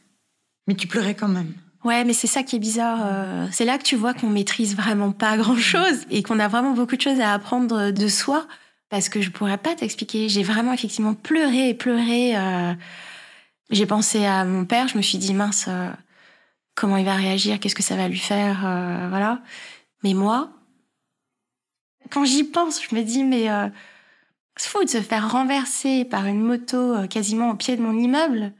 Mais tu pleurais quand même.
Ouais, mais c'est ça qui est bizarre. C'est là que tu vois qu'on maîtrise vraiment pas grand-chose et qu'on a vraiment beaucoup de choses à apprendre de soi. Parce que je pourrais pas t'expliquer. J'ai vraiment effectivement pleuré. J'ai pensé à mon père. Je me suis dit, mince, comment il va réagir? Qu'est-ce que ça va lui faire? Voilà. Mais moi, quand j'y pense, je me dis, mais c'est fou de se faire renverser par une moto quasiment au pied de mon immeuble.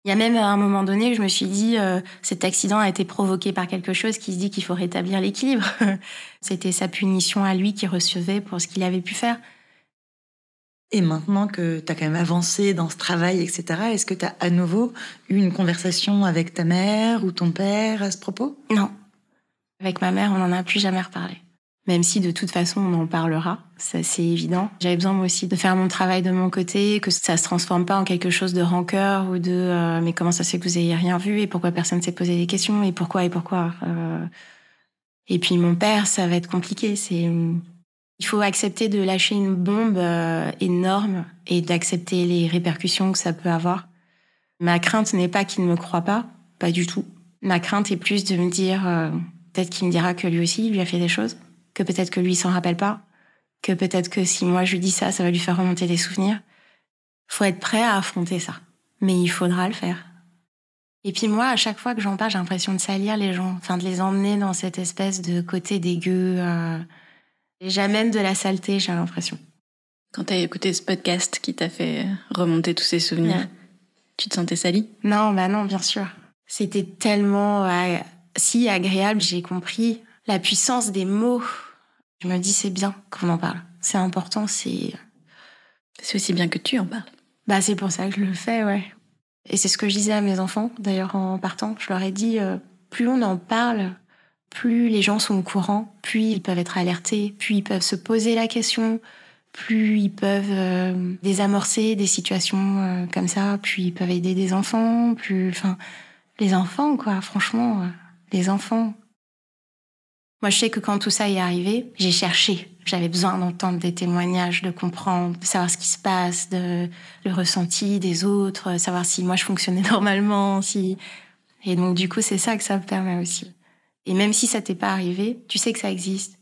Il y a même à un moment donné que je me suis dit, cet accident a été provoqué par quelque chose qui se dit qu'il faut rétablir l'équilibre. C'était sa punition à lui qu'il recevait pour ce qu'il avait pu faire.
Et maintenant que tu as quand même avancé dans ce travail, etc., est-ce que tu as à nouveau eu une conversation avec ta mère ou ton père à ce propos?
Non. Avec ma mère, on n'en a plus jamais reparlé. Même si de toute façon, on en parlera, ça c'est évident. J'avais besoin moi aussi de faire mon travail de mon côté, que ça se transforme pas en quelque chose de rancœur ou de mais comment ça se fait que vous ayez rien vu et pourquoi personne s'est posé des questions et pourquoi. Et puis mon père, ça va être compliqué. Il faut accepter de lâcher une bombe énorme et d'accepter les répercussions que ça peut avoir. Ma crainte n'est pas qu'il ne me croie pas du tout. Ma crainte est plus de me dire peut-être qu'il me dira que lui aussi, il lui a fait des choses. Que peut-être que lui, il s'en rappelle pas, que peut-être que si moi je lui dis ça, ça va lui faire remonter des souvenirs. Faut être prêt à affronter ça, mais il faudra le faire. Et puis moi, à chaque fois que j'en parle, j'ai l'impression de salir les gens, enfin de les emmener dans cette espèce de côté dégueu. Et j'amène de la saleté, j'ai l'impression.
Quand t'as écouté ce podcast qui t'a fait remonter tous ces souvenirs, tu te sentais salie?
Non, bien sûr. C'était tellement si agréable, j'ai compris la puissance des mots. Je me dis, c'est bien qu'on en parle. C'est important, c'est
aussi bien que tu en parles.
C'est pour ça que je le fais, ouais. Et c'est ce que je disais à mes enfants, d'ailleurs, en partant. Je leur ai dit, plus on en parle, plus les gens sont au courant, plus ils peuvent être alertés, plus ils peuvent se poser la question, plus ils peuvent désamorcer des situations comme ça, plus ils peuvent aider des enfants, les enfants, quoi, franchement, les enfants. Moi, je sais que quand tout ça est arrivé, j'ai cherché. J'avais besoin d'entendre des témoignages, de comprendre, de savoir ce qui se passe, le ressenti des autres, savoir si moi je fonctionnais normalement, Et donc, du coup, c'est ça que ça me permet aussi. Et même si ça t'est pas arrivé, tu sais que ça existe.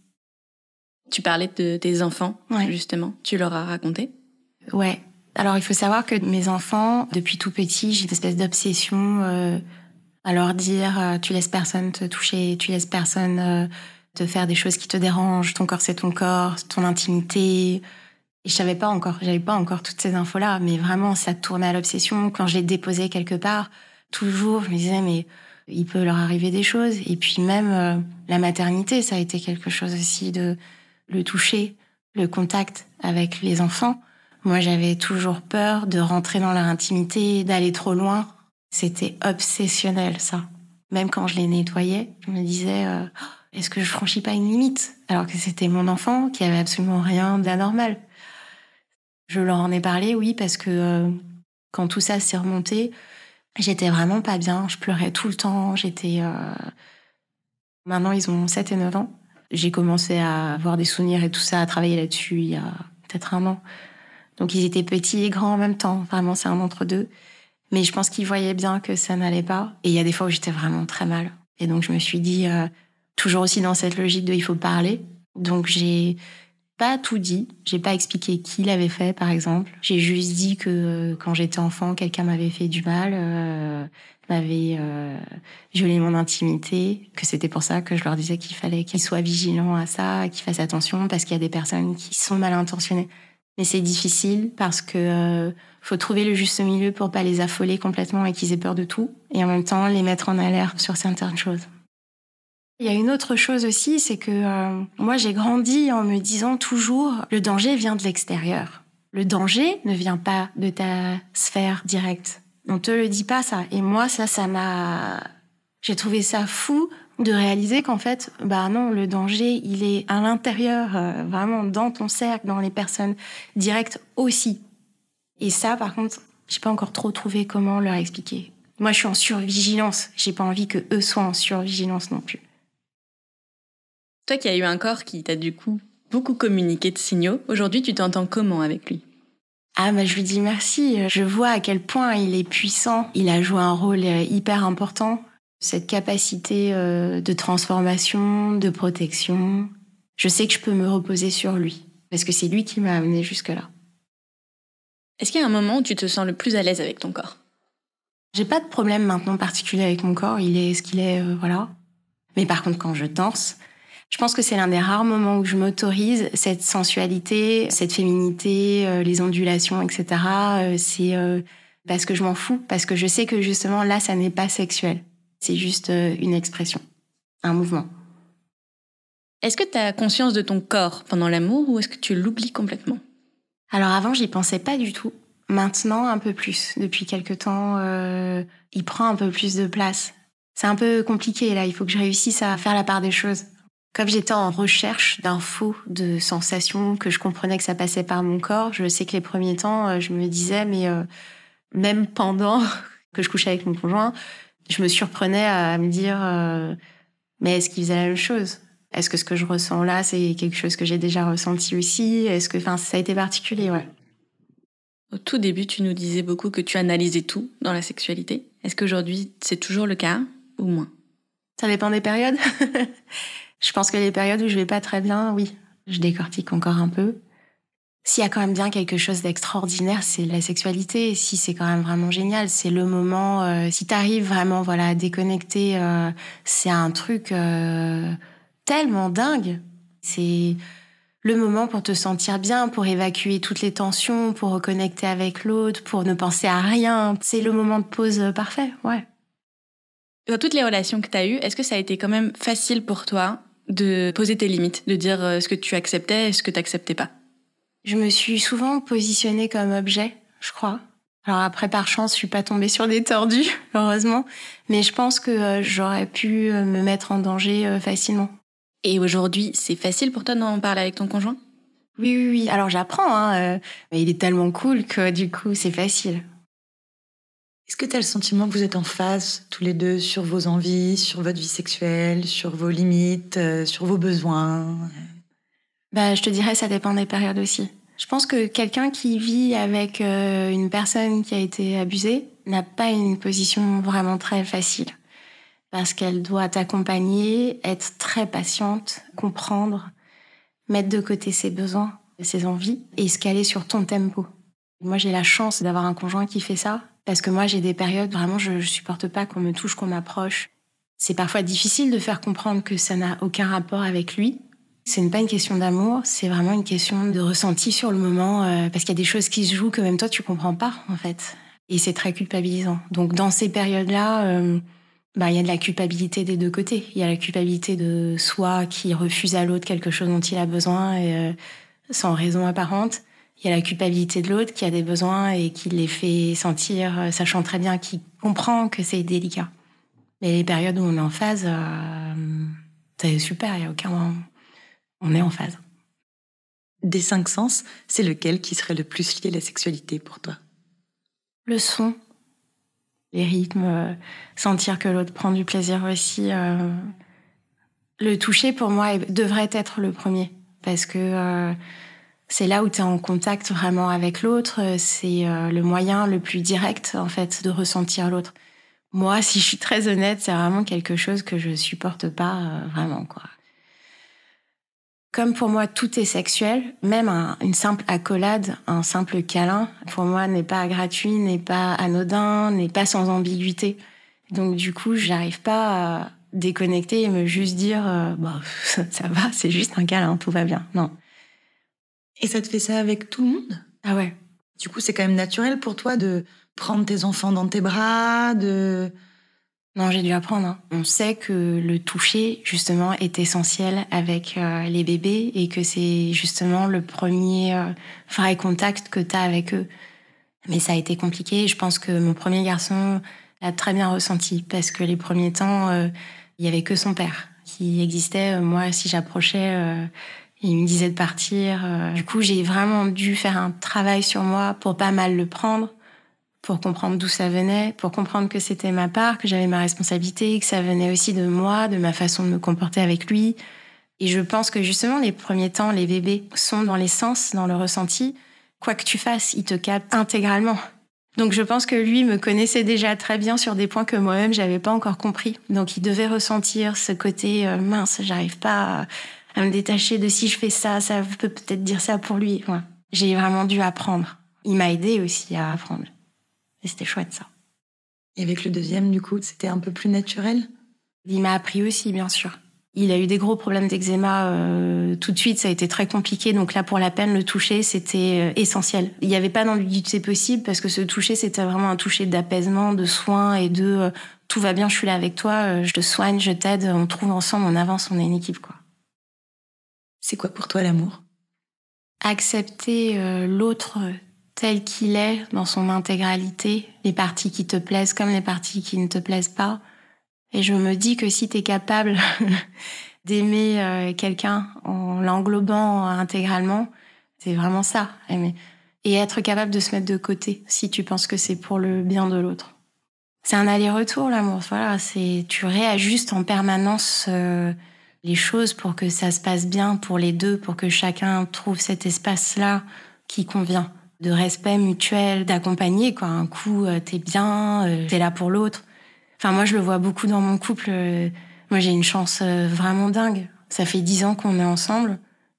Tu parlais de tes enfants, justement. Tu leur as raconté?
Ouais. Alors, il faut savoir que mes enfants, depuis tout petit, j'ai une espèce d'obsession à leur dire tu laisses personne te toucher, tu laisses personne te faire des choses qui te dérangent, ton corps c'est ton corps, ton intimité. Et j'avais pas encore toutes ces infos-là, mais vraiment ça tournait à l'obsession. Quand je les déposais quelque part, toujours je me disais mais il peut leur arriver des choses. Et puis même la maternité, ça a été quelque chose aussi de le toucher, le contact avec les enfants. Moi j'avais toujours peur de rentrer dans leur intimité, d'aller trop loin. C'était obsessionnel, ça. Même quand je les nettoyais, je me disais, est-ce que je franchis pas une limite? Alors que c'était mon enfant qui avait absolument rien d'anormal. Je leur en ai parlé, oui, parce que quand tout ça s'est remonté, j'étais vraiment pas bien. Je pleurais tout le temps. Maintenant, ils ont 7 et 9 ans. J'ai commencé à avoir des souvenirs et tout ça, à travailler là-dessus il y a peut-être 1 an. Donc, ils étaient petits et grands en même temps. Vraiment, c'est un entre-deux. Mais je pense qu'ils voyaient bien que ça n'allait pas. Et il y a des fois où j'étais vraiment très mal. Et donc, je me suis dit, toujours aussi dans cette logique de il faut parler. Donc, j'ai pas tout dit. J'ai pas expliqué qui l'avait fait, par exemple. J'ai juste dit que quand j'étais enfant, quelqu'un m'avait fait du mal, m'avait violé mon intimité, que c'était pour ça que je leur disais qu'il fallait qu'ils soient vigilants à ça, qu'ils fassent attention, parce qu'il y a des personnes qui sont mal intentionnées. Mais c'est difficile parce que faut trouver le juste milieu pour pas les affoler complètement et qu'ils aient peur de tout, et en même temps les mettre en alerte sur certaines choses. Il y a une autre chose aussi, c'est que moi j'ai grandi en me disant toujours le danger vient de l'extérieur. Le danger ne vient pas de ta sphère directe. On te le dit pas ça. Et moi ça m'a... J'ai trouvé ça fou de réaliser qu'en fait, non, le danger, il est à l'intérieur, vraiment dans ton cercle, dans les personnes directes aussi. Et ça, par contre, j'ai pas encore trop trouvé comment leur expliquer. Moi, je suis en survigilance. J'ai pas envie que eux soient en survigilance non plus.
Toi qui as eu un corps qui t'a du coup beaucoup communiqué de signaux, aujourd'hui tu t'entends comment avec lui ?
Je lui dis merci. Je vois à quel point il est puissant. Il a joué un rôle hyper important. Cette capacité de transformation, de protection. Je sais que je peux me reposer sur lui. Parce que c'est lui qui m'a amenée jusque-là.
Est-ce qu'il y a un moment où tu te sens le plus à l'aise avec ton corps ?
J'ai pas de problème maintenant particulier avec mon corps. Il est ce qu'il est, voilà. Mais par contre, quand je danse... Je pense que c'est l'un des rares moments où je m'autorise cette sensualité, cette féminité, les ondulations, etc. C'est parce que je m'en fous, parce que je sais que justement là, ça n'est pas sexuel. C'est juste une expression, un mouvement.
Est-ce que tu as conscience de ton corps pendant l'amour ou est-ce que tu l'oublies complètement ?
Alors avant, j'y pensais pas du tout. Maintenant, un peu plus. Depuis quelque temps, il prend un peu plus de place. C'est un peu compliqué là, il faut que je réussisse à faire la part des choses. Comme j'étais en recherche d'infos, de sensations, que je comprenais que ça passait par mon corps, je sais que les premiers temps, je me disais, mais même pendant que je couchais avec mon conjoint, je me surprenais à me dire, mais est-ce qu'il faisait la même chose ? Est-ce que ce que je ressens là, c'est quelque chose que j'ai déjà ressenti aussi ? Ça a été particulier, ouais.
Au tout début, tu nous disais beaucoup que tu analysais tout dans la sexualité. Est-ce qu'aujourd'hui, c'est toujours le cas ou moins ?
Ça dépend des périodes. Je pense que les périodes où je vais pas très bien, oui, je décortique encore un peu. S'il y a quand même bien quelque chose d'extraordinaire, c'est la sexualité. Et si c'est quand même vraiment génial, c'est le moment. Si t'arrives vraiment, à déconnecter, c'est un truc tellement dingue. C'est le moment pour te sentir bien, pour évacuer toutes les tensions, pour reconnecter avec l'autre, pour ne penser à rien. C'est le moment de pause parfait, ouais.
Dans toutes les relations que t'as eues, est-ce que ça a été quand même facile pour toi de poser tes limites, de dire ce que tu acceptais et ce que t'acceptais pas ?
Je me suis souvent positionnée comme objet, je crois. Alors après, par chance, je suis pas tombée sur des tordus, heureusement. Mais je pense que j'aurais pu me mettre en danger facilement.
Et aujourd'hui, c'est facile pour toi d'en parler avec ton conjoint ?
Oui. Alors j'apprends, mais il est tellement cool que du coup, c'est facile.
Est-ce que tu as le sentiment que vous êtes en phase, tous les deux, sur vos envies, sur votre vie sexuelle, sur vos limites, sur vos besoins ?
Je te dirais, ça dépend des périodes aussi. Je pense que quelqu'un qui vit avec une personne qui a été abusée n'a pas une position vraiment très facile. Parce qu'elle doit t'accompagner, être très patiente, comprendre, mettre de côté ses besoins, ses envies et se caler sur ton tempo. Moi, j'ai la chance d'avoir un conjoint qui fait ça. Parce que moi, j'ai des périodes, vraiment, je supporte pas qu'on me touche, qu'on m'approche. C'est parfois difficile de faire comprendre que ça n'a aucun rapport avec lui. C'est pas une question d'amour, c'est vraiment une question de ressenti sur le moment, parce qu'il y a des choses qui se jouent que même toi, tu comprends pas, en fait. Et c'est très culpabilisant. Donc, dans ces périodes-là, il y a de la culpabilité des deux côtés. Il y a la culpabilité de soi qui refuse à l'autre quelque chose dont il a besoin, et, sans raison apparente. Il y a la culpabilité de l'autre qui a des besoins et qui les fait sentir, sachant très bien qu'il comprend que c'est délicat. Mais les périodes où on est en phase, c'est super, il n'y a aucun... On est en phase.
Des 5 sens, c'est lequel qui serait le plus lié à la sexualité pour toi ?
Le son, les rythmes, sentir que l'autre prend du plaisir aussi. Le toucher, pour moi, devrait être le premier. Parce que... c'est là où tu es en contact vraiment avec l'autre. C'est le moyen le plus direct, en fait, de ressentir l'autre. Moi, si je suis très honnête, c'est vraiment quelque chose que je supporte pas vraiment, quoi. Comme pour moi, tout est sexuel, même une simple accolade, un simple câlin, pour moi, n'est pas gratuit, n'est pas anodin, n'est pas sans ambiguïté. Donc du coup, j'arrive pas à déconnecter et me juste dire ça va, c'est juste un câlin, tout va bien. Non.
Et ça te fait ça avec tout le monde ?
Ah ouais.
Du coup, c'est quand même naturel pour toi de prendre tes enfants dans tes bras, de...
Non, j'ai dû apprendre. Hein. On sait que le toucher, justement, est essentiel avec les bébés et que c'est justement le premier vrai contact que tu as avec eux. Mais ça a été compliqué. Je pense que mon premier garçon l'a très bien ressenti parce que les premiers temps, il y avait que son père qui existait. Moi, si j'approchais, il me disait de partir. Du coup, j'ai vraiment dû faire un travail sur moi pour pas mal le prendre, pour comprendre d'où ça venait, pour comprendre que c'était ma part, que j'avais ma responsabilité, que ça venait aussi de moi, de ma façon de me comporter avec lui. Et je pense que justement, les premiers temps, les bébés sont dans les sens, dans le ressenti. Quoi que tu fasses, ils te captent intégralement. Donc je pense que lui me connaissait déjà très bien sur des points que moi-même, j'avais pas encore compris. Donc il devait ressentir ce côté mince, j'arrive pas à me détacher de si je fais ça, ça peut peut-être dire ça pour lui. Ouais. J'ai vraiment dû apprendre. Il m'a aidé aussi à apprendre. Et c'était chouette, ça.
Et avec le deuxième, du coup, c'était un peu plus naturel ?
Il m'a appris aussi, bien sûr. Il a eu des gros problèmes d'eczéma tout de suite, ça a été très compliqué. Donc là, pour la peine, le toucher, c'était essentiel. Il n'y avait pas d'ambiguïté possible parce que ce toucher, c'était vraiment un toucher d'apaisement, de soin et de tout va bien, je suis là avec toi, je te soigne, je t'aide, on trouve ensemble, on avance, on est une équipe, quoi.
C'est quoi pour toi l'amour ?
Accepter l'autre tel qu'il est, dans son intégralité, les parties qui te plaisent comme les parties qui ne te plaisent pas. Et je me dis que si t'es capable d'aimer quelqu'un en l'englobant intégralement, c'est vraiment ça, aimer. Et être capable de se mettre de côté, si tu penses que c'est pour le bien de l'autre. C'est un aller-retour, l'amour. Voilà, tu réajustes en permanence les choses pour que ça se passe bien pour les deux, pour que chacun trouve cet espace-là qui convient. De respect mutuel, d'accompagner, quoi. Un coup, t'es bien, t'es là pour l'autre. Enfin, moi, je le vois beaucoup dans mon couple. Moi, j'ai une chance vraiment dingue. Ça fait 10 ans qu'on est ensemble.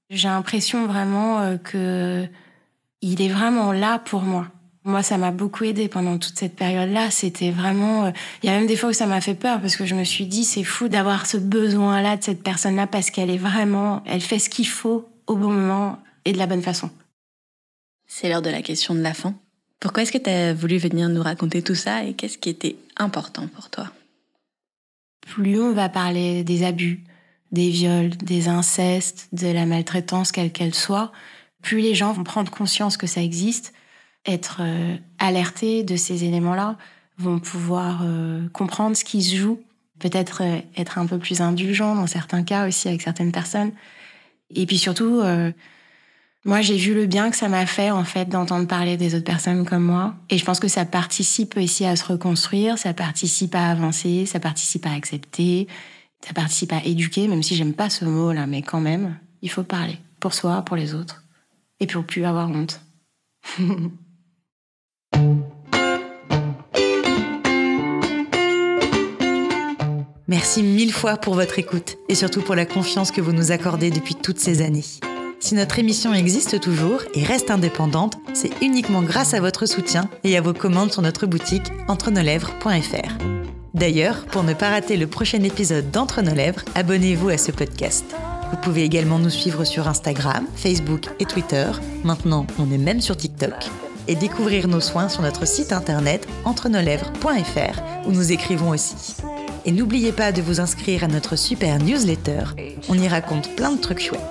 J'ai l'impression vraiment que il est vraiment là pour moi. Moi, ça m'a beaucoup aidée pendant toute cette période-là. C'était vraiment... Il y a même des fois où ça m'a fait peur parce que je me suis dit, c'est fou d'avoir ce besoin-là de cette personne-là parce qu'elle est vraiment... Elle fait ce qu'il faut au bon moment et de la bonne façon.
C'est l'heure de la question de la fin. Pourquoi est-ce que tu as voulu venir nous raconter tout ça et qu'est-ce qui était important pour toi ?
Plus on va parler des abus, des viols, des incestes, de la maltraitance, quelle qu'elle soit, plus les gens vont prendre conscience que ça existe, être alertés de ces éléments-là, vont pouvoir comprendre ce qui se joue, peut-être être un peu plus indulgents dans certains cas aussi avec certaines personnes. Et puis surtout... Moi, j'ai vu le bien que ça m'a fait, en fait, d'entendre parler des autres personnes comme moi. Et je pense que ça participe aussi à se reconstruire, ça participe à avancer, ça participe à accepter, ça participe à éduquer, même si j'aime pas ce mot-là, mais quand même, il faut parler. Pour soi, pour les autres. Et pour plus avoir honte.
Merci 1000 fois pour votre écoute et surtout pour la confiance que vous nous accordez depuis toutes ces années. Si notre émission existe toujours et reste indépendante, c'est uniquement grâce à votre soutien et à vos commandes sur notre boutique entrenoslèvres.fr. D'ailleurs, pour ne pas rater le prochain épisode d'Entre nos lèvres, abonnez-vous à ce podcast. Vous pouvez également nous suivre sur Instagram, Facebook et Twitter. Maintenant, on est même sur TikTok. Et découvrir nos soins sur notre site internet entrenoslèvres.fr où nous écrivons aussi. Et n'oubliez pas de vous inscrire à notre super newsletter. On y raconte plein de trucs chouettes.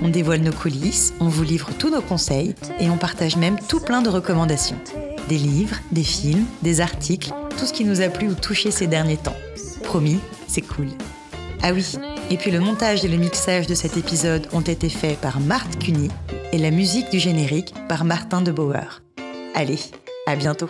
On dévoile nos coulisses, on vous livre tous nos conseils et on partage même tout plein de recommandations. Des livres, des films, des articles, tout ce qui nous a plu ou touché ces derniers temps. Promis, c'est cool. Ah oui, et puis le montage et le mixage de cet épisode ont été faits par Marthe Cuny et la musique du générique par Martin de Bauer. Allez, à bientôt.